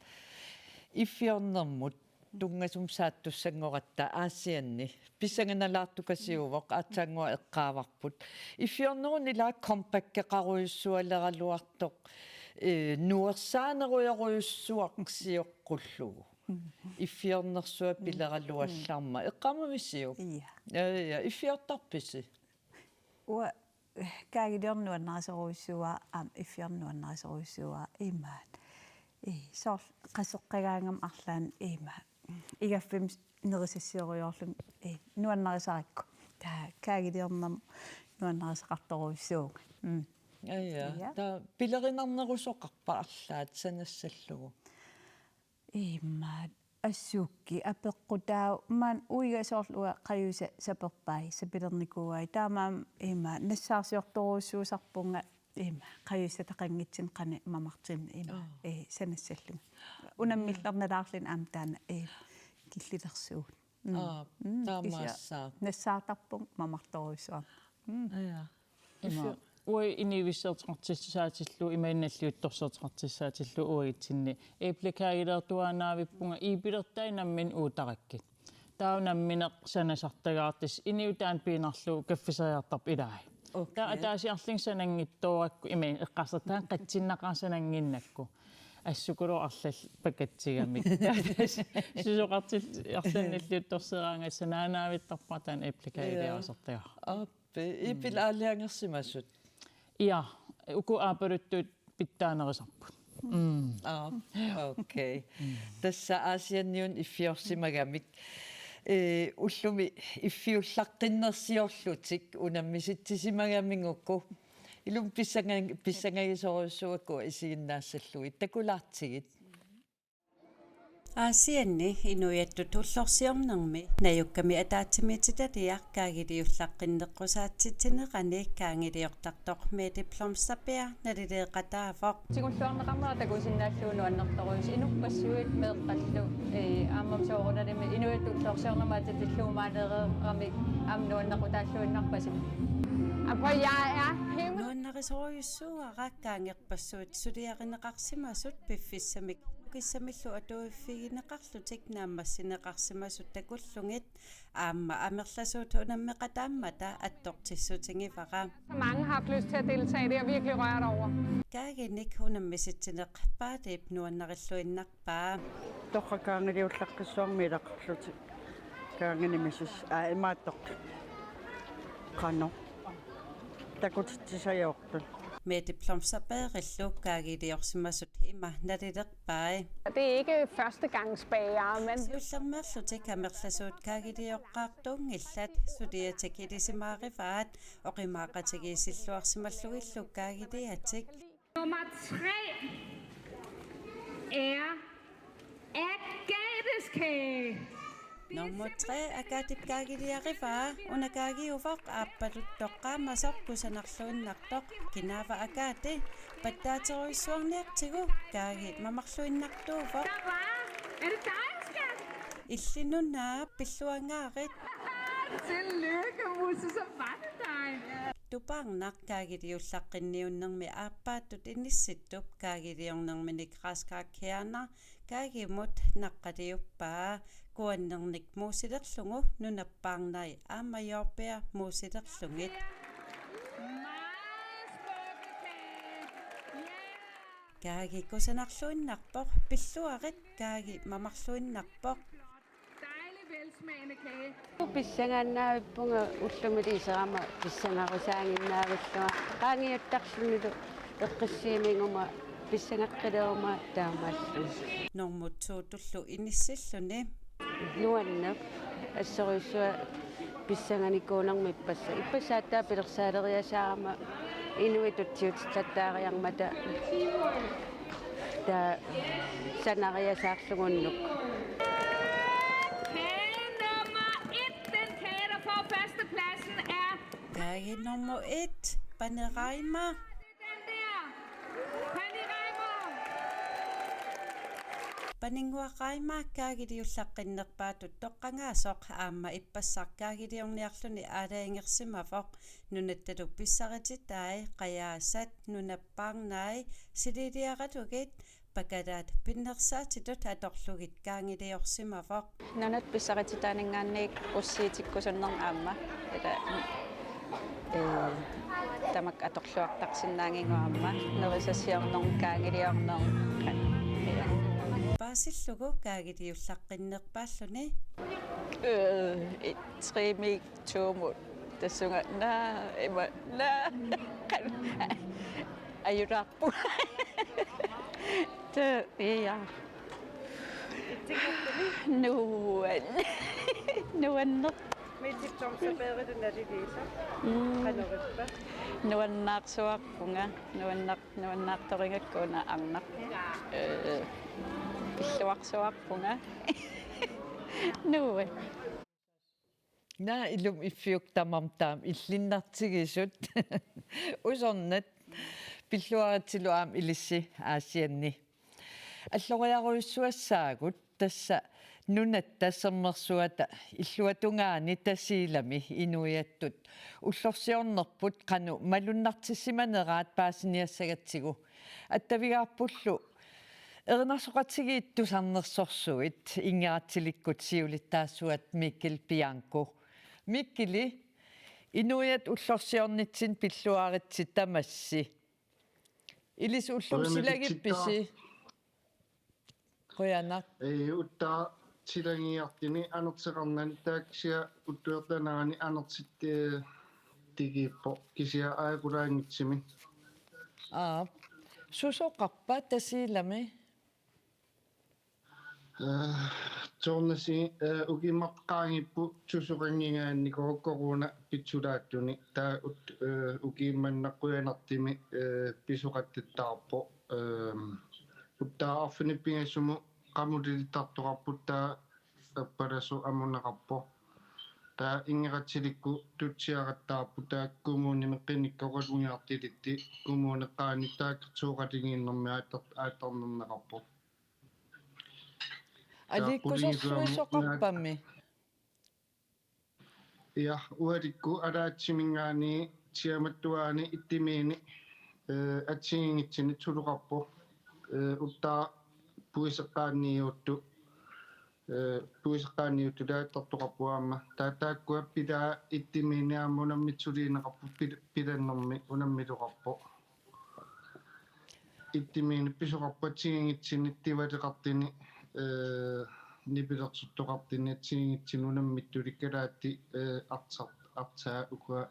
иффиорнермут тунгасум сааттуссангоратта аасианни писсанганалаартукасиувоқ аатсаангуа эққааварпут иффиорнерун ила компаккеқаруйуссуалералуартоқ нуерсаанеруйоруйуссуақсиоққуллугу иффиорнерсуа пилералуаллаарма эққамависсиук я иффиортарписи уа каагилиорнуаннарисоруйссуа аам иффиорнуаннарисоруйссуа имаат соор қасеққагаангам арлаан имаа игаффим нерисиссиориорлун нуаннарисаракку таа каагилиорнам нуаннарисақарторуйссууга та пилеринарнерусоқарпа арлаат санассаллугу имаат ассуукки апеққутаа маан уигасоорлуа қаюса саперпай сапилерникууай таамаам имаа нассаарсиорторуйссуусарпунга има қаюса тақангитсин қане мамартим има санассаллуга унаммиллерналаарлин аам таана киллилерсуут таамаассаа нассаартарпун мамарторуйссуа има уи инивиссертартиссаатиллу имаинналлиутторсертартиссаатиллу уигитсинни эпликаагилертуанаавиппунга иипилертай наммин уутараккит таунамминеқ санасартагаартис иниутаан пиинарлу каффисариартарп илаи таасиарлингсанангиттуаракку имаин эққарсертаан қатсиннақарсанангиннакку ассукулу арлал пакатсигамик сусоқартил арланниллиутторсераангассанаanaavittarпатаан эпликаагилиарсартага аппи ипил аалиангерсимассут иа уку аапалуттуут питтаанерисарпут окей тасса аасианниун иффиорсимагамик уллуми иффиуллартиннерсиорлутик унаммиситсисимагамингукку илум писсангагисоруссуакку исигиннаассаллуи такулаартигит аасианни инуяттут уллорсиорнерми наюкками атаатсимититалиақ каагилиуллаққиннеққусаатситсинеқани каангилиортартоқ ме дипломсапиа налилеқатаафоқ тигуллуарнеқармаа такусиннааллууну аннертаруис инуппассуит меэққаллу ааммам сооруналими инуяттут уллорсиорнермаа татиллуумаанереерами амнуаннеқутааллуиннарпаси нуаннарисоруйуссууара каангерпассуит сулиаринеқарсимасут пиффиссамик киссамиллу атуиффигинеқарлутик нааммассинеқарсимасут такуллугит аама амерласуут унаммеқатааммата аттортиссутингифара Mange har haft lyst til at deltage, det er jeg virkelig rørt over. каагиник унаммиситсинеқ паатип нуаннариллуиннарпаа тоққакаангилиуллаққиссуармилеқарлути каангинимисис аимааттоқ қано такутитсисаёрту med diplomsapærilluk kaagidiorsimasut ima nalilерпаа Det er ikke førstegangsbager, men суллермерлутик камерласуут каагидиоққаартуунгиллат сулиатакилисимаариваат оқимаақатигисиллуарсималлугиллук каагидиатик Nummer 3 er Agatheskage. Nummer 3 agatip kaagidiarivaa unakaagiuvoq aappaluttoqqaamasoq kusanarluinnartoq kinaava agati pattaateruissuarniartigu kaagi mamarluinnartuuvoq Er det dig, skat? illinunaa pilluangaarit Tillykke, Musse, så var det tupaarnaq kaagiliullaqqinniunnermi aappaattut inissittup kaagiliornerminik raaskaakkiarna kaagimut naqqaliuppaa kuannernik muusilerlungu nunappaarnai aamajorpea muusilerlungit kaagi kusanarluinnarpoq pilluarit kaagi mamarluinnarpoq Pissangannaavippunga ullumiliiseraama pissangarusaanginnaavallua qaangiuttarlunilu eqqissiiminguma pissangaqqilерuma taamaallu normutsuutullu inissilluni nuanneq assoriussua pissanganikuunarmippassa ippasaattaa pilersaaleriasaarama inuitutsiutillattaariarmata ta sanariasaarlugunnuk kaagi nummer 1 Panerima Paninguaqaima kaagiliullaqqinnerpaatut toqqangaasoq aamma ippassarkaagiliorniarluni aalaingersimavoq nunattalu pissarititai qayaasat nunappaarnai sililiaratugit pakalaat pinnersaatitut atorlugit kaangiliorsimavoq nanat pissarititaninggaanniik ussiitikkusunner aamma ila tamak atorluartarsinnaanginguamma nerisasiornerm kaangiliorner paasillugu kaagiliullaqqinnerpaalluni trimik tuumut tassunga ima ayuraappu ja nuanner nuannaarsuarpunga nuannaartoringakkuuna arnaq pilluarsuarpunga nuue na ilum iffiuktamam taam illinnartigisut usornat pilluaratilu aam ilissi aasianni alloriaruissuassaagut tassa nunat tassernersuata illuatungaani tasiilami inuiattut ullorsiornerput qanu malunnartissimaneraat paasiniassagatsigu attavigaarpullu ernersoqatigiittusarnersorsuit ingeratilikkut siulittaassuat Mikkel Bianco Mikkeli inuiat ullorsiornitsin pilluaritsit tamassi ilis ullumsilagippissi qoyanak ei utta silangiartini anerteqarnan taaksia uttuertanaani anertitte tigippo kisia aakulaangitsimi susoqarpa tasiilami tornasi ukimaqqaangippu susoqangingaanniko korona pitsulaattuni taa ukimmannaquyanartimi pisuqattittaarpo uttaa arfinippigassumu qamulilitartoqarput taa appalasu amunaqarpo taa ingeratsilikku tutsiaqattaarpu taa kumuunimeqqinnikkoqalungiartilitti kumuuneqqaani taakkertuuqatingiinnermi aattarnerneqarpo alikkusorsuisoqarpammi ja ualikku alaatsimingaani siamattuaani ittimiini atsigingitsini tuluqarpo uttaa puiseqqaanniuttu taattartoqarpuaamma taataakkua pilaa ittimiiniaamma unammitsuliineqarpu pilannermi unammiluqarpo ittimiini pisuqarpu atsigingitsini tivaleqartini nipilertuttoqartini atsigingitsin unammittulikkalaatti artaa ukua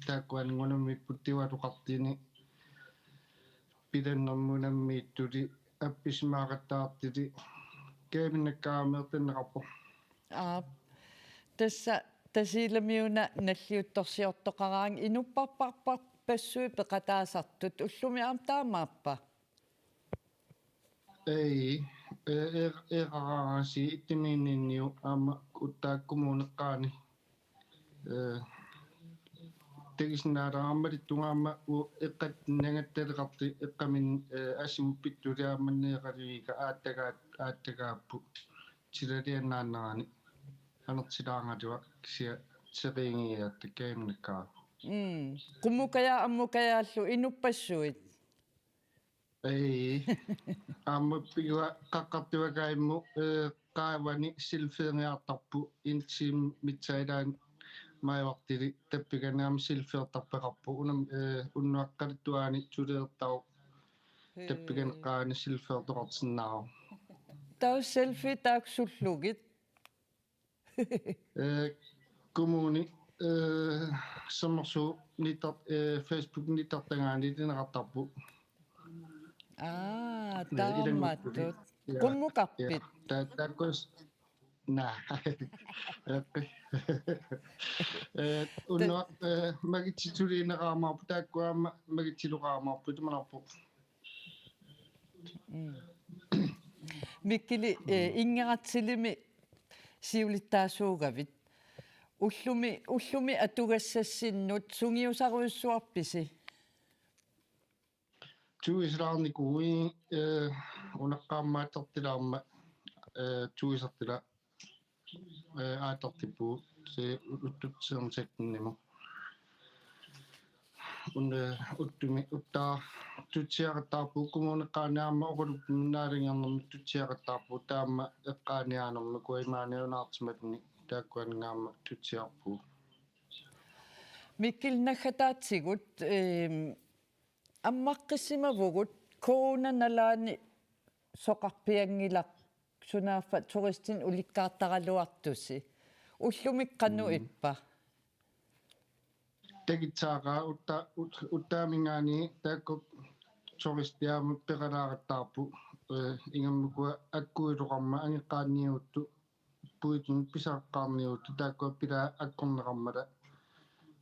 taakkuaningunammipput tivaluqartini pilannermunammiittuli appismaaqattaartili kaaminnakkaamertinneqarpo tassa tasiilamiuna nalliuttorsiortoqaraang inupparparpar passui peqataasartut ullumi aam taamaappa ei eqaraasi ittimiinniinniu aama uttaakumuuneqqaani tegisnaalaarmalittungaamma eqqat nangattaleqarti eqqamin asimupittuliaammanneeqaliga aattagaappu silaliannaannerani anertilaangaluaq kisia seqiingiatta kaaminakkaa Kumukaya ammukayaallu inupassuit. Ei. Piwa qaqqartuakaimmu qaavani silfeeriartarpu intim mitsaidaan maivartili tappikanaam silfeertarpeqarpu unam unnuaqqalittuaani tuleertau tappikan qaani silfeertoqartinnaaru. Tau selfie taaksullugit. Kommuni sommersu nitar Facebook nitartangaani tineqartarpu. Taammattut. Kummuqarpit. Taakkus nah. Unnuaq magitsituliineqaamаарpu taakkuaama magittiluqaamаарpu tumanarpu. Mikkili ingeratsilimi siulittaasuugavit. Ullumi atugassassinut sungiusaruissuarpisi. Tuislaarnikui unaqqaammaattartilaarma tuisartila aatartippu se uttutsiernseknimu. Uttumi uttaa tutsiaqattaarpu kumuneqqaaniaamma oquluppinnaalingernermi tutsiaqattaarpu taamma eqqaaniaanermi kuimaaniunaartimatni taakkuangaamma tutsiarpu. Mikkil naggataatigut аммаққиссимавгут коронаналаани соқарпиангилақ сунааффа туристин уликкаартаралуартуси уллумиккану иппа тагитсаагаа уттаамингаани таакку туристиаама пеқалааратаарпу ингаммукуа аккуилоқарма ангеққаанниутту пуитин писааққарниутту таакку пилаа аккорнеқармала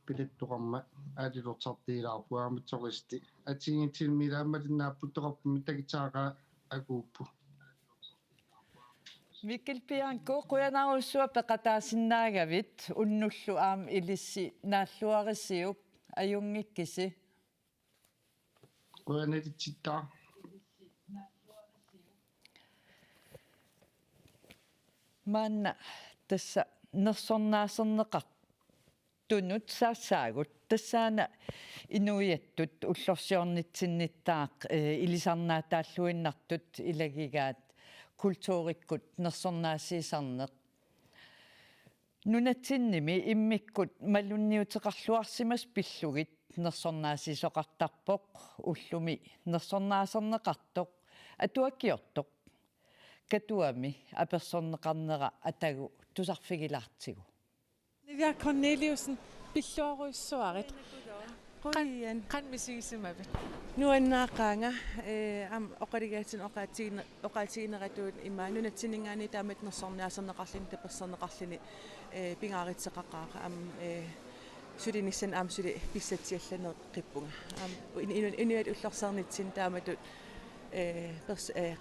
пилиттоқарма аалилортартиилаарпу ааматсористи атингитсилмилааммалиннааппуттоқарпу тагитсаагаа агууппу Mikkel Pianko quyanaarussua peqataasinnаагavit unнуллу аам илисси нааллуарисиук ajungikkisi quyanalitittaa manna tassa nersornaaserneqar tunut saassaagut tassaana inuiattut ullorsiornitsinnittaaq ilisarnaataalluinnartut ilagigaat kultuurikkut nersornaassiisarneq nunatsinnimi immikkut malunniuteqarluarsimas pillugit nersornaasisoqartarpoq ullumi nersornaaserneqartoq atuakiortoq katuami apersorneqarnera atagu tusarfigilaartigu Livia Corneliusen pilluaruissuarit qanmisigisimavit nuannaaqaanga am oqaligaatsin oqaatigineratuun imaanunatsiningaani taamat nersorniaserneqarlini taperserneqarlini pingaaritsaqaqaaqa am sulinissan am suli pissatsiallanee qippunga am inuat ullorsaarnitsin taamatut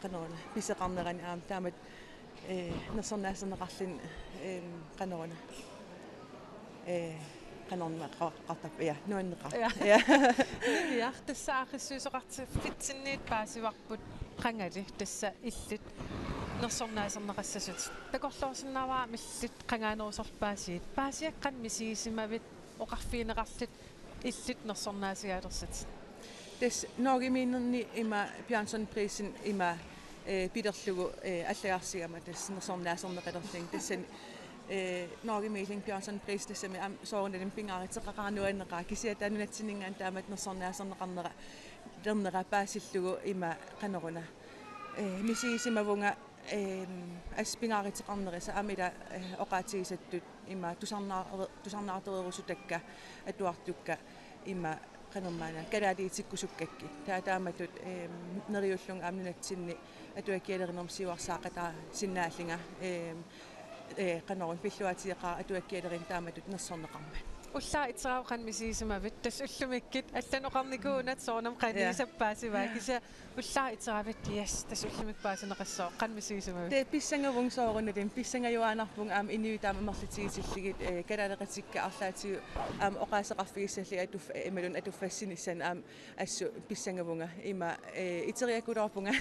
qanoona pisseqarnerani am taamat nersorniaserneqarlin qanoona qanorma qattap ja nuanneqa ja Livia tassaaxissuusoqartifitsinniit paasivarput qangali tassa illit nersornaaserneqassasut takorluorsinnaavaa millit qangaanerusorpaasiit paasiaqqan misigisimavit oqarfiineqarlit illit nersornaasigaalersat tas noogimiinerni ima Bjørnsonprisen ima piderlugu allagaarsigama tas nersornaaserneqalerling tassan noogimiiling Bjørnsonpris tassami am soorunalin pingaariteqaqarnuanneqa kisiatanunatsiningaan taamat nersornaaserneqarnera lernera paasillugu ima qaneruna misigisimavunga aspingaariteqarnerisa amila oqaatigisattut ima tusarnaartereerusutakka atuartukka ima qanermaana kalaaliitikkusukkakki taamatut neriullung amnunatsinni atuakkialerinerm siuarsaaqataa sinnaallinga qanorun pilluatiiqaa atuakkialerin taamatut nersorneqarma ullaa itseraau qanmisigisimavit tas ullumikkit allanoqarnikuunat soornam qaniisappaasivaa kisa ullaa itseraavit yes tas ullumikpaasineqassoo qanmisigisimavit te pissangavung soorunalin pissangajuaanarpung am inuitaam amerlitigisilligit kalaleqatikka arlaatiu am oqaaseqarfigissalli atuf imalun atuffassinissan am assu pissangavunga ima iteriakulerpunga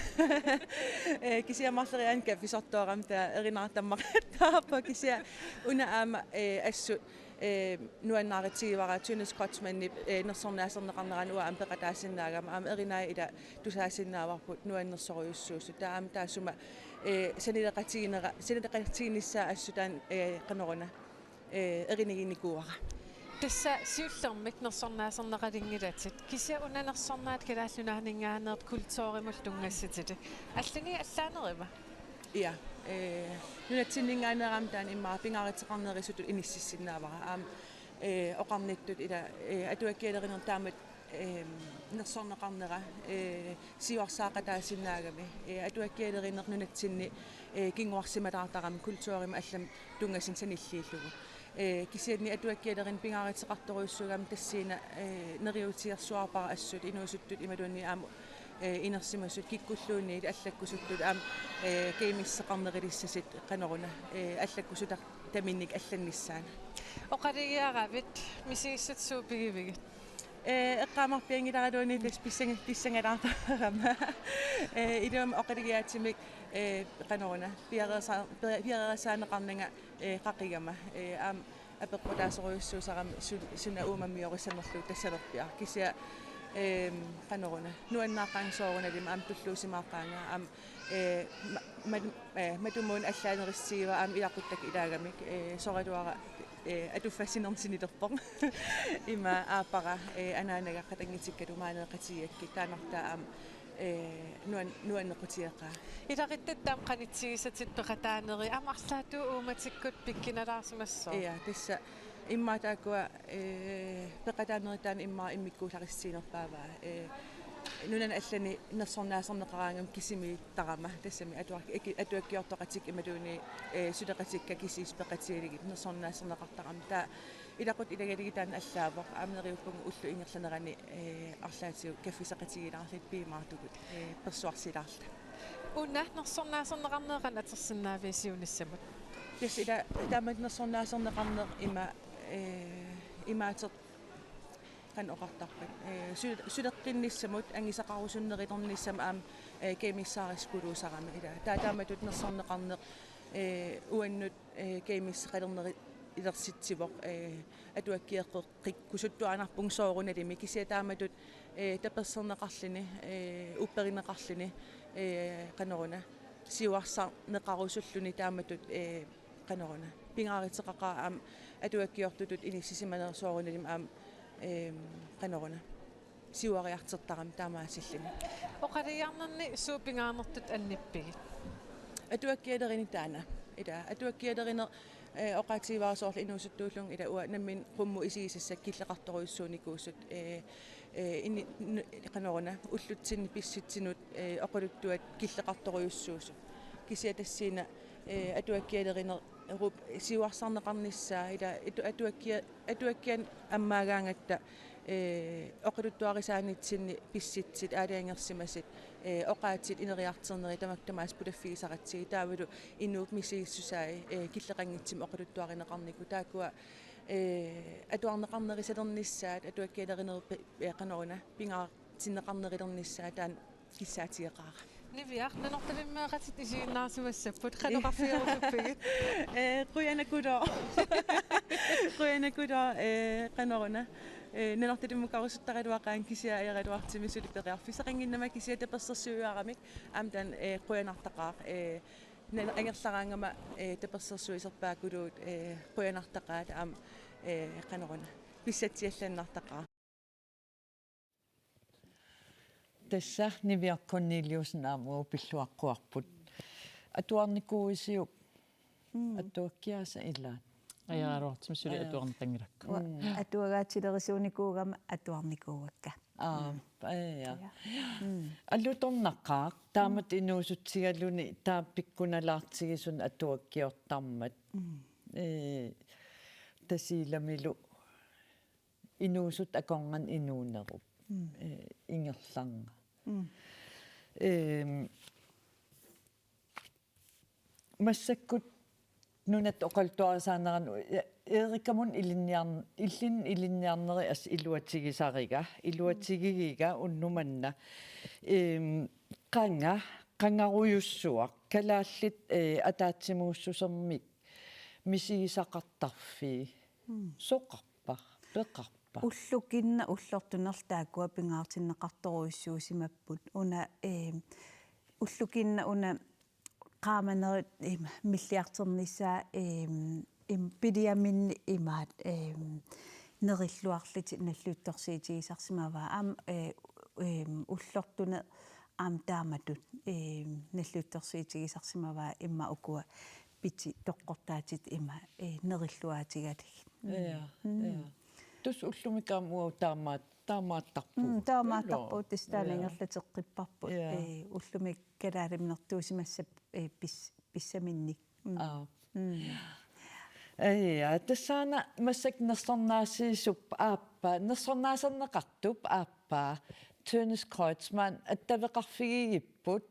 kisiamarleriaan kaffisortooram ta erinaartammaqattaarpa kisia una am assu nuannaaritsigivara tunisqatsmanni nersornaasernеqarneran ua ampeqataasinnaagam aam erinai ila tusaasinnaavaarput nuannersoruyussuusu taam taasuma sanileqatiginissaa assutaan qanoruna eriniginiikuara Tässä siullermik nersornaasernеqalinggilatit kisia unanersornaat kalaallunaaningaanert kultuurimul tungassititi alluni allaanerima ja nunatsinningaaneraam taan immaa pingaariteqarnerisutut inississinnaaavara aam oqarnittut ila atuakkialeringer taamat nersorneqarnera siuarsaaqataasinnаагами atuakkialerinер nunatsinni kinguarsimataartaram kultuurima allam tungassin sanilliillugu kisianni atuakkialerin pingaariteqartoruyussugam tassiina neriutiarsuarpara assut inuusuttut imaluunni aam inersimassut kikkulluunni allakkusuttut aam keemisseqarnerilissassit qanoruna allakkusutar taminnik allannissaana oqaligiaravit misiissat suupigivigit eqqaamarpiangilaraluuni pissangalaartarama ilum oqaligiaatimik qanoruna piareerasaaneqarnanga qaqigama aam apeqqutaaseruyussuusaram suna uumammiorisannerlu tassalerpia kisia qanoruna nuannaaqaangsoorunalima aam tulluusimaaqaanga aam matumuun allaanerissiguva aam ilaquttak ilaagamik soraluara atuffassinernsinilerpoq ima aapara anaanaga qatangitikkalu maaneeqatigiakki taanartaa aam nuannequtiaqaa ilaqittattaam qanitsigisatit peqataaneri amarlaatu uumatikkut pikkinalaarsimassoo ja tassa immaataakua peqataaneritaan immaa immikkuularissiinerpaavaa nunan allani nersornaaserneqaraangam kisimi tarama tassami atuakkiortoqatik imaluuni suleqatikka kisiis peqatigiligit nersornaaserneqartaram taa ilaqut ilagaligitaan allaavoq aamneriuppung ullu ingerlanerani arlaatiu kaffiseqatigilaarlit piimaartukut persuarsilaarla unna nersornaaserneqarneeqan atersinnaaviisiunissamut tis ila taamat nersornaaserneqarneq imaater kan oqartarput suleqqinnissamut angisaqarusunneriternissam aam keemissaarisskuluusarami ila taataamatut nersorneqarneq uannut keemisseqalerneri ilersitsivoq atuakkieqqeqqikkusuttuanarpung soorunalimi kisiataamatut taperserneqarlini upperineqarlini qanoruna siuarsarneqarusulluni taamatut qanoruna pingaariteqaqaa aam atuakkiortutut inississimanersoorunalimi aam qanoruna siuariartertaram taamaasillini oqaligiarnerni suupingaanertut annippigit atuakkialerini taana ila atuakkialeriner oqaatiivaasoorla inuusuttuullung ila ua nammin qummu isiisassa killeqartoruyussuunikuussut inni qanoruna ullutsinni pissitsinut oquluttuat killeqartoruyussuusut kisia tassiina atuakkialeriner rup siuarsarneqarnissaa ila atuakkian ammaagaangatta oquluttuarisaanitsinni pissitsit aaliangersimasit oqaatit ineriarterneri tamaktamaas pulaffigisaqatsigi taavalu innuuk misiissusaai killeqangitsim oquluttuarineqarniku taakua atuarneqarnerisalernissaat atuakkialerineruppi qanoruna pingaartinneqarnerilernissaa taan kissaatigeqaara niviaq nanortalimmeeqatit isiinnaarsimassaput qanoqarfiarusuppigit quyanakudor qanoruna nanortalimmukarusuttaqaluaqaan kisia iaqaluartimisuli periarfiseqanginnama kisia tapersersuuaaramik aamtan quyanartaqaaq angerlaraangama tapersersuiserpaakuluut quyanartaqaat aam qanoruna pissatsiallannartaqaa tassa niviarkonniiliusen aamuu pilluaqquarput atuarnikuuisiuk atuakkiaasa ilaat ajaaruartimisuli atuarneqangilakku atuagaatilerisuunikuugama atuarnikuuakka ja allutornaqaaq taamat inuusutsigaluni taapikkunalaartigisun atuakkiortarmat tasiilamilu inuusut akongan inuunerup ingerlanga massakkut nunat oqaltuarisaanaran erikamun ilinniarneri as iluatigigiga unnumanna qangaruyussuaq kalaallit ataatsimuussusermik misigisaqartarfi soqarpa peqarpa уллукинна уллортунерлаакуа пингаартиннеқарторуиссуусимаппут уна уллукинна уна qaamanerit миллиартернissaa пилиаминни имаат нериллуарлити наллуутторсиитигисарсимаваа аама уллортуне аам тааматут наллуутторсиитигисарсимаваа имма укуа пити тоққортаатит има нериллуаатигалиг тус уллумикаам уа таамааттарпу таамааттарпу тистаалангерлатеққиппарпут уллумик калаалимнертуусимассап писсаминник тассаана массак нерсорнаассиисуп ааппа нерсорнаасернеқартуп ааппаа Tønnes Kreutzmann attavеқарфигигиппут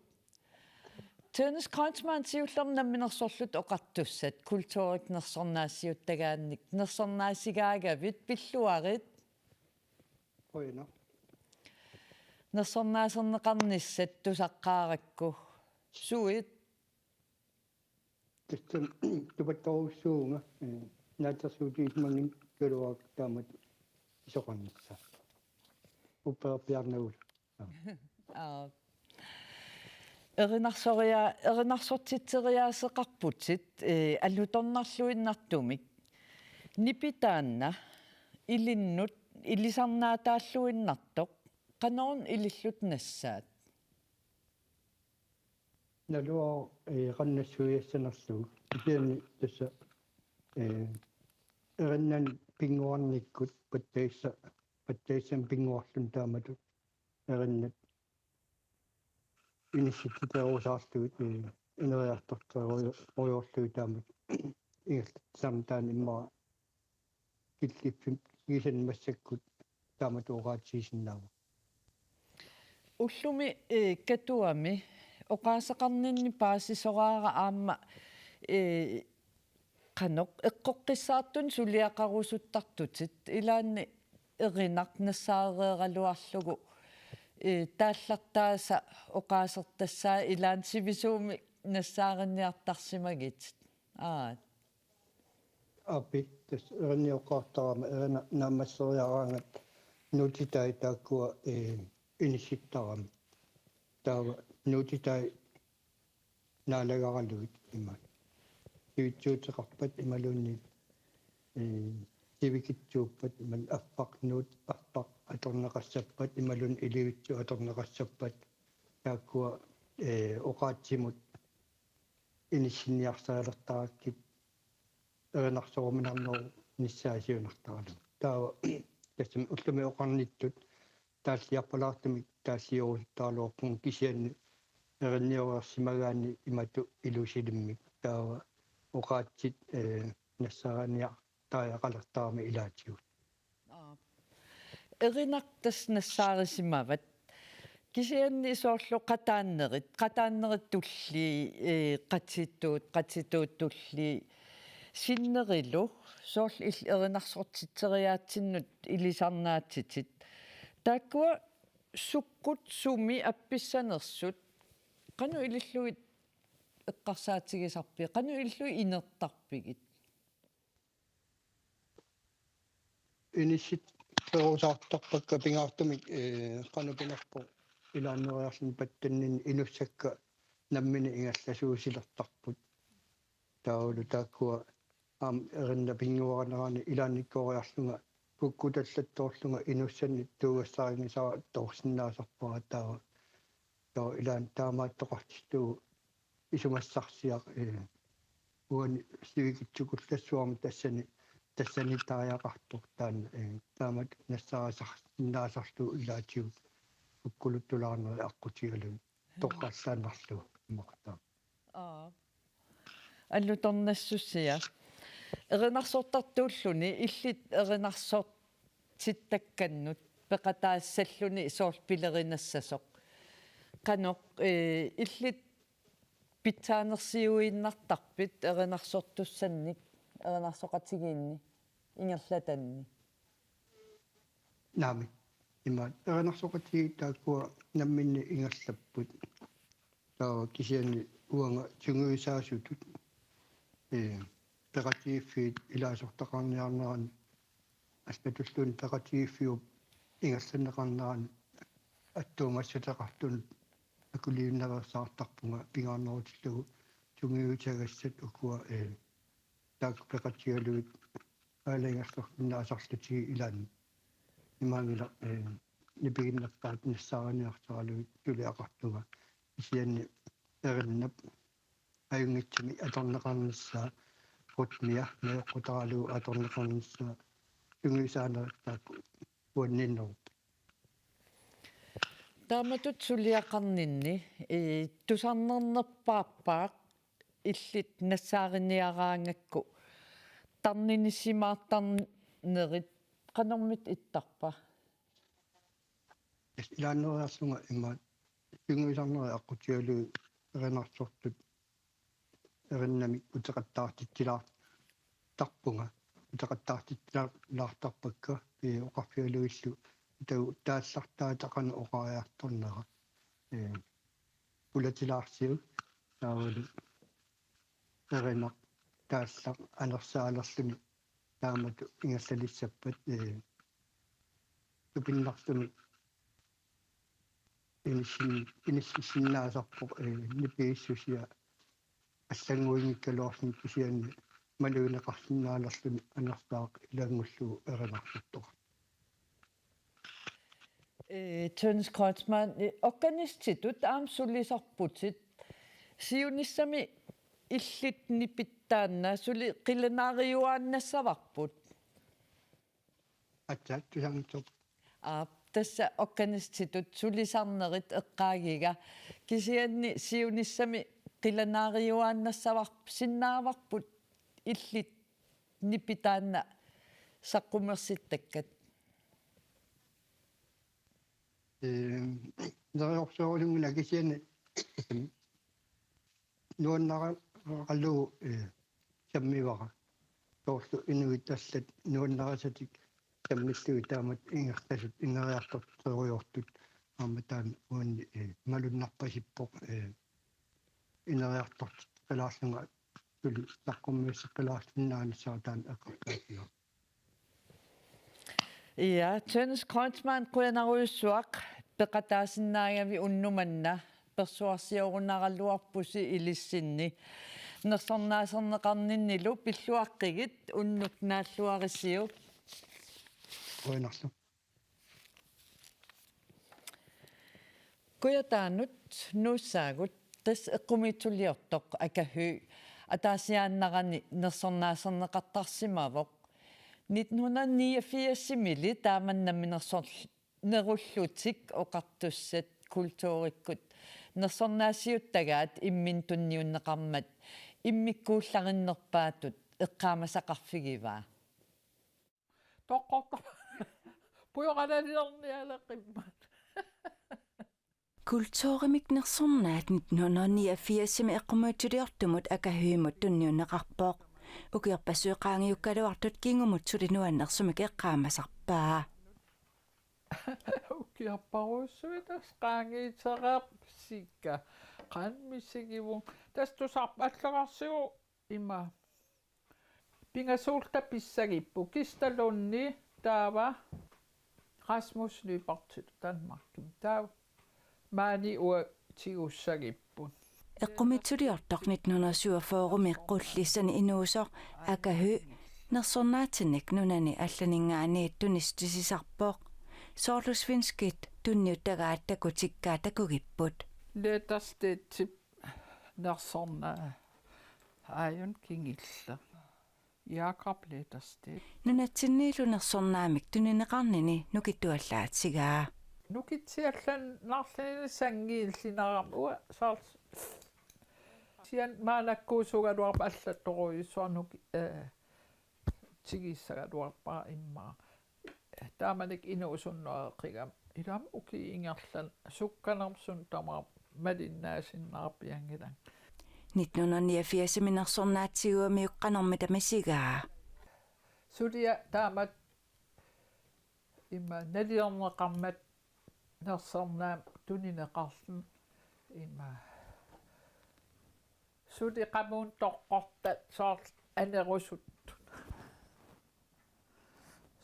Tønnes Kreutzmann сиуллернамминерсорлут оқартуссат культурик нерсорнаассиуттагаанник нерсорнаассигаагавит пиллуарит Оина нерсорнаасернеқарниссат тусаққааракку суит тэстэн тупаттаруссуунга наатсуутиисмангин кэлуак таамат исоқарнисса уппеэрпиарнагул эринарсортитсериаасеқарпутит аллуторнарлуиннартумик нипитаанна илиннут илисарнаатааллуиннартоқ qanoorn ilillут нассаат налуа qannassуиассанерлуг итиани тасса эриннан пингуарниккут паттаиссан пингуарлун таамату эриннат иниситтитерусаарлугут инериартортеруйорлуи таамат ингерлтсамтаан иммаа киллиппим кисэн массаккут тааматуораатсиисиннаава уллуми катуами оқаасеқарнинни паасисораара аама qanoq эққоққиссаартун сулиақарусуттартутит илаанни эринақ нассаареералуарлугу тааллартааса оқаасертассаа илаан сивисууми нассааринниартарсимагит апи тас эрниоқартарама эрна наамассериараангат нутитай тааккуа иниситтарами таава нутитай наалагаралугит има юутсуутеқарпат ималуунни тивикитсууппат иман аффақнуут аффақ аторнеқассаппат ималун иливитсу аторнеқассаппат тааккуа оқаатсимут инисинниарсаалертараккит эрнарсоруминарнеру ниссаасиунартаралу таава тассами уллуми оқарниттут тааллиарпалаартумик таассиоруттаалуорпун кисианни эринниорерсимагаани имату илусилиммик таава оқаатсит нассааганиар тааяқалертаарми илаатигут эринартас нассаарисимават кисианни соорлу qataannerit tulli qatituut tulli синнерилу соорл эринарсортитсериаатсиннут илисарнаатситит тааккуа суккут суми апписсанерсут qanu ililluit эққарсаатигисарпи qanu illui инертарпигит инисит перусаартарпакка пингаартумик qanu пинерпо илааннериарлун паттаннин инуссакка наммини ингалласуусилертарпут таулу тааккуа ам эринна пингуаранерани илаанниккориарлунга куккуталлаттоорлунга инуссанни туугассааринисаа торсиннаасарпара таава тоо илаан таамааттоқартитуу исумассарсиақ уани сивикитсукуллассуарми тассани тааяақартур таана таамат нассаасарнаасарлу илаатиу уккулуттулаарнери аққутигалу тоққаллааннарлу имоқта аллуторнассуссия эринарсортартууллуни иллит эринарсортиттакканнут пеқатаассаллуни соорпилерinassасоқ qanoq иллит питсаанерсиуиннартарпит эринарсортуссанник эринарсоқатигиинни ингерлатанни наами има эринарсоқатиги тааккуа намминни ингерлаппут таа кисианни уанга тунгуисаасутут peqatiiffiit ilaasortaqarniarneraan аспатуллуун пеқатииффиуп ингерланеқарнерaan аттуумассатеқартун акулииннерсаартарпунга пингаарнерутиллугу тунгиутагассат укуа таак пеқатиалуит аалингерлорнаасарлутиги илаан имаангила нипигиннерпаат нассаараниартаралуит тулиақартуга исианни эриннап аюнгитсими аторнеқарнссаа рутмиа меэққутаралугу аторнеқарнссаа тунгисаанертаакку уанниннеру тааматут сулиақарнинни тусарнернерпааппаақ иллит нассаариниараангакку тарниниссимаартарнерит qanarmit ittarpa илааннериарсунга имма тунгисарнери аққутиалу эринарсортут эриннами утеқаттаартиттилаар тарпунга утеқаттаартиттилаартарпакка оқарфиалуиллу тау таассартаатақану оқариарторнера улатилаарсиу таавалу эринақ тааллақ анерсаалерлуни таамату ингерлалиссаппат тупиннартуми инissиннаасарпо нипииссусиа аллангуингиккалуарсни кисианни малуинеқарсинаалерлуни анерсаақ илангуллугу эринарсуттоқ Tøns Kreutzmann organistitut aamsulisarputit siunissami illit nipittaanna suli qilanaariuaannassavaqput атсааттусангтоқ тасса органinstitut sulisarnerit eqqaagiga kisianni siunissami qilanaariuaannassavaq sinnaavarput illit nipitaanna saqqumersittakkat нэрорсоорулунгуна кисиани нуаннараллугу саммивара тоорлу инуитассат нуаннарасатик саммиллуги таамат ингертасут инериартортеруйортут ааматаан уанни малуннарпасиппоқ инериарторт пелаарлунга тули саққуммиуссаққилаарлиннаанissаатаан аққартаатио Ja, Tøns Kreutzmann kuinaruissuaq peqataasinnaaгави unnumanna persuasiorunaralluarpusi ilissinni nersornaasernеqarninnilu pilluaqqigit unnut naalluarisiu kuinarlu kuyataanut nuussaagut tas eqqumitsuliortoq akahy ataasiaannarani nersornaasernеqartarsimavoq 1989 taamannamminersornerullutik oqartussat kultuurikkut nersornaasiuttagaat immin tunniunneqarmat immikkuullarinnerpaatut eqqaamasaqarfigivaa toqqorta pujoqalalilernialaqimmat Kultuurimik nersornaat 1989 eqqumutuliortumut akahyimut tunniunneqarpooq ukiarpassuuqaangiukkaluartut kingumut sulinuannersumik eqqaamasarpaa ukiarparuussuitas qaangiiteraap sikka qanmissigivun tastusarp allaqarsigu ima pingasuulta pissagippu kistalunni taava Rasmus Nypartil Danmarkim taav maani ua tigussagipun eqqumitsuliortoq 1947 qullissani inuusoq akahy nersornaatinik nunani allaningaani tunistisisarpooq soorlusvinskit tunniuttagaattakutikkaatakugipput leetarsteetsip nersornaa aajun kingilla Jakob leetarsteet nunatsinniilu nersornaamik tunineqarnini nukittuallaatsigaa nukitsiallan narlani sangiillinaraam ua saars sian maanakkuusugaluarpa allattoruissuarnuk tigissagaluarpaa immaa taamanik inuusunnoeqigam ilam uki ingerlan sukkanersun tamaa malinnaasinnarpiangilang 1989 minersornaatsiguamiuqqanermitamisigaa sulia taamat imma naliorneqarmat nersornaam tunineqarlun imma suli qamuun toqqortat soor anerusut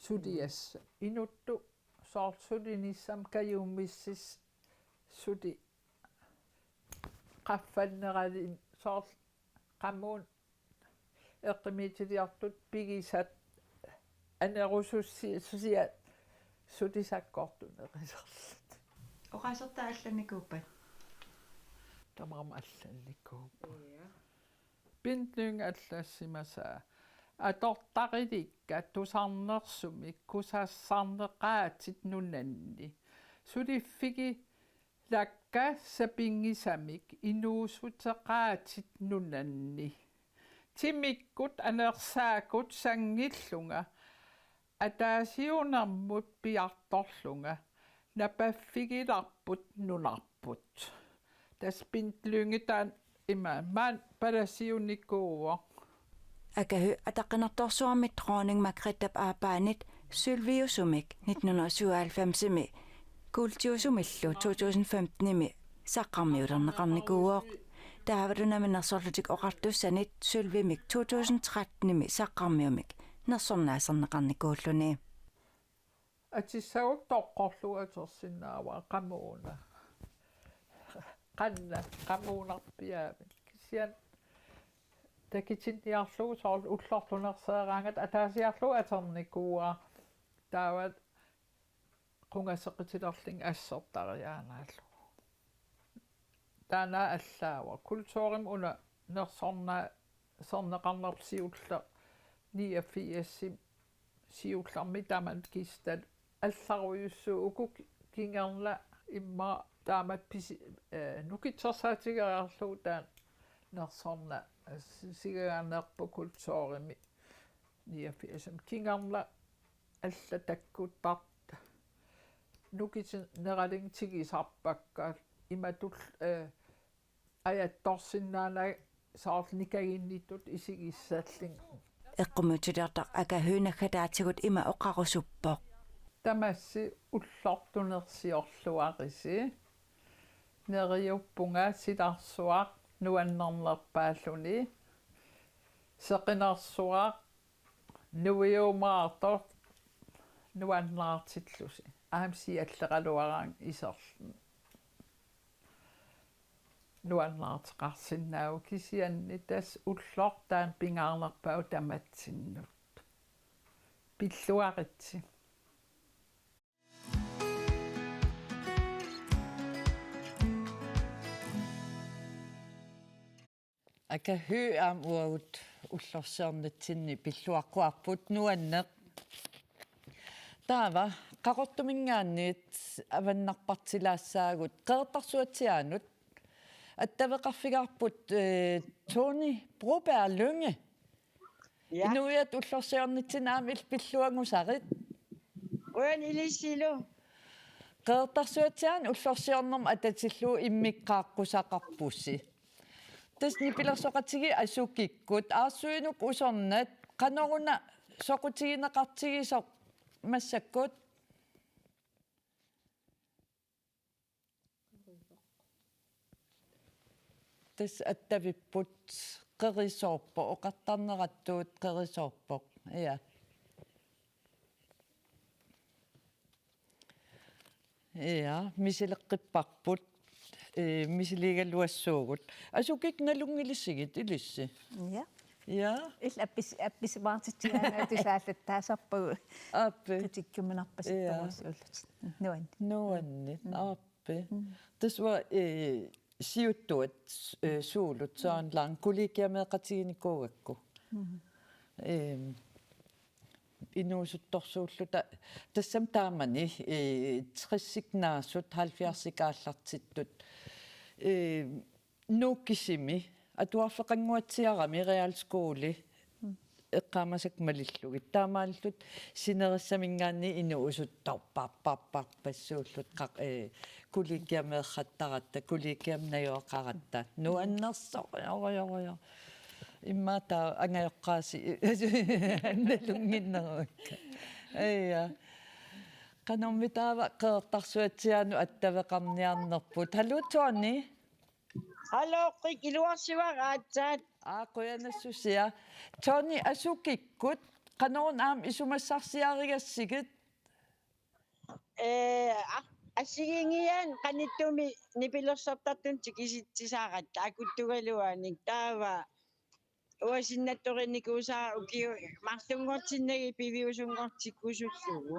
sudias inuttu soorsulinissam kajummissis sudi qaffanneralin soort qammuun eqqimiitiliartut pigisat anerusussi susia sutisakkortuneqisarlut Oqaserta алланникууппат тамарма алланникууппа пинтнунг аллаассимасаа атортариликка тусарнерсумик кусаассаарнеқаатит нунанни сулиффиги лакка сапингисамик инуусутеқаатит нунанни тимиккут анерсаакут сангиллунга атаасиунармут пиарторлунга напаффигиларпут нунарпут таспинтлунгитаан имаан паласиуниккууа Akahy ataqinartorsuarmit dronning Margrethe Arbanit Sylviusumik 1997 kultiusumillu 2015 saqqarmiulerneqarnikuuoq taavalunaminnersorlutik oqartussanit Sylvimik 2013 saqqarmiumik nersornaaserneqarnikuulluni атиссагук тоққорлуатерсиннаава qammuuna qanna qammuunarpiaavik кисиан такитинниарлугу соорл уллорлунерсеераангат атаасиарлугу атерникууа таават qungasseqitilerling ассертариаанааллу таана аллаава культуурим уна нерсорна сорнеқарнерпсиулла 89 сиулларми таамат кистат алларуйуссуу укук кингерла имма таамат писи нукитсерсаатигериарлугу таан нерсорна сигаанерпу культуурими 89 кингерла алла таккуттарт нукитин нералин тигисарпаккаат иматул аятторсиннаана саарлникагинниттут исигиссааллин eqqumutiliartaq akahyunaggataatigут има oqarusuppoq тамасси уллортунерсиорлуарisi neriuppunga silarsuaq nuannarnerpaalluni seqinarsuaq nuiumaartor nuannaartillusi aamsi alleqaluaraan iserlun nuannaarteqarsinnaagu kisianni tas ullortaan pingaarnerpau tamatsinut pilluaritsi akahy aam uagut ullorsiornitsinni pilluaqquarput nuanneq taava qaqortumingaanniit avannarpartilaassaagut qeertarsuatiaanut attavеqarfigaarput Tony Broberg Lynge inuiat ullorsiornitsinaam pilluangusarit uanilisilu qeertarsuatiaan ullorsiornerm atatillu immiqqaaqqusaqarpussi tasni pilersoqatigi asukikkut aassuinuk usornat qanoruna soqutigineqartigisoq massakkut tas attavipput qerisoorpo oqartarnerattuut qerisoorpoq ja ja misileqqipparput misiligaluassuugut asukik nalungilisigit ilissi ja ja апписмаартитсигаана тусааллаттаасарпагу ааппи тиккуминарпаситтамассууллут нуанни ааппи тасва siuttuat suulut saanlaan kulikiameeqatiginikkuugakku inuusuttorsuulluta tassam taamani 30-naassut 70-ikaallartittut nuukkisimi atuarfeqanguatsiarami realskooli eqqaamasak malillugit taamaallut sinerissamingaanni inuusuttorparparparpassuullut kulikiameerrattaratta kulikiamnajoqaratta nuannersoqorioriorior immaata angajoqqaasi nalunginnerukka aya qanormitaava qeertarsuatiaanu attaveqarniarnerput halluutsuarni hallo qik iluarsiwaraatsaat Quyanassusia. Tony asukikkut qanoorn aam isumassarsiarigassigit. Assigingian qanittumi nipilersortartun tikisitsisaarat akuttugaluanik taava uasinnattorinikuusaa ukiu marlungortinnagi piviusungortikkusullugu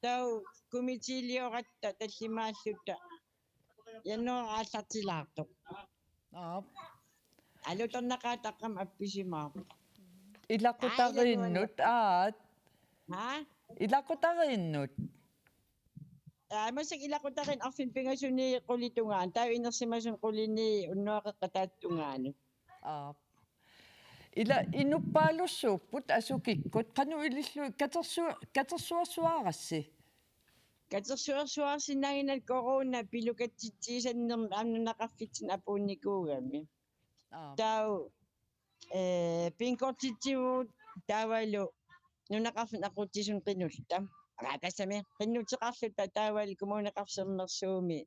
tau kumitiliораtta таллимааллутта яннуарааллартилаарто алуторнақаатаққам апписимаа Ilaqutariinnut aat. Ilaqutariinnut. Масак илақутарин арфин пингасуни qulitugaan таа инерсимасун qulini уннуақеққатааттунгаани Ila inuppaalussuupput asukikkut qanu ilillu katersuarsuarassi. Katersuarsuarsinnaginat corona pilukatsitsiisannerm aamnunaqarfitsin apuunnikuugami tau pinkortitsivuut taavalu nunaqarfin aquttisun qinulta Akasami qinnuteqarlutta taavali kumuneqarsernersuumi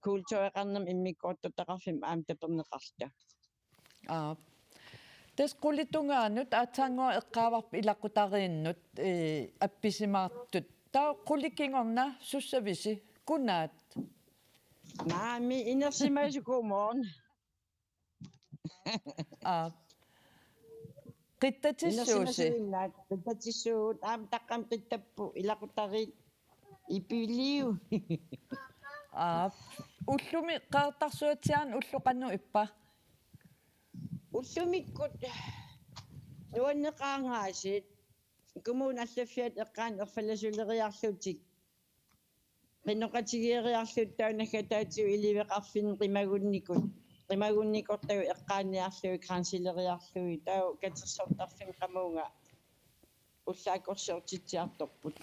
kultureqarnam immikkortutaqarfim aamtaperneqarta Tas qulitungaanut aatsaangua eqqaavarp ilaqutariinnut appisimaartut taa qulikingorna sussavisi kunaat Naami inersimasukuumorn Qittatissuusi qittatissuut aam taqqam qittappu ilaqutariit ipiliu ullumi qaartarsuatiaan ulluqannu ippa ullumikkut nuanneqaangaasit kumuun allaffiat eqqaan erfallasuleriarlutik qinnoqatigieriarlut taunaggataatiu iliveqarfin qimagunnikut qimagunnikortagu eqqaanniarlui kransileriarlui tau katersortarfin qamuunga ullaakorsortitsiartorput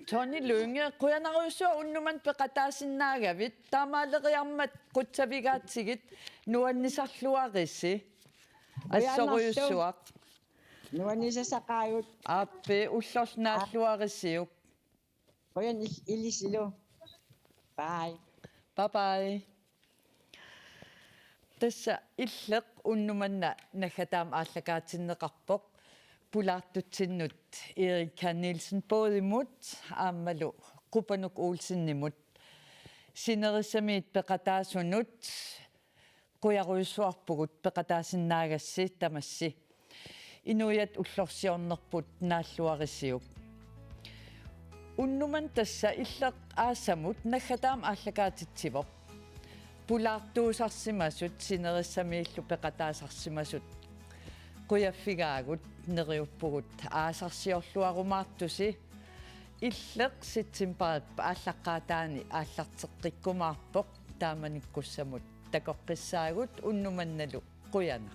Tony Lunge quyanarusua unnuman peqataasinnaagavit taamaaleriarmat qutsavigaatsigit nuannisarluarissi assoruyussuaq nuannisasaqaagut aappi ullornaalluarissiuk Quyan ilisilu bye bye Tassa illeq unnumanna nagataam aallakaatinneqarpoq pulaartutsinnut Erika Nielsen Bodimut aammalu Qupanuk Olsennimut sinerissamiit peqataasunut quyaruissuarpugut peqataasinnagassi tamassi inuyat ullorsiornerput naalluarissiuk unnuman tassa illeq aasamut nagataam aallakaatitsivoq pulaartuusarsimasut sinerissamiillu peqataasarsimasut quyaffigaagut neriuppugut aasarsiorluarumaartusi illeq sitsimpaappa ааllaqqaataani aallarteqqikkumaarpoq taamanikkussamut takoqqissaagut unnumannalu quyana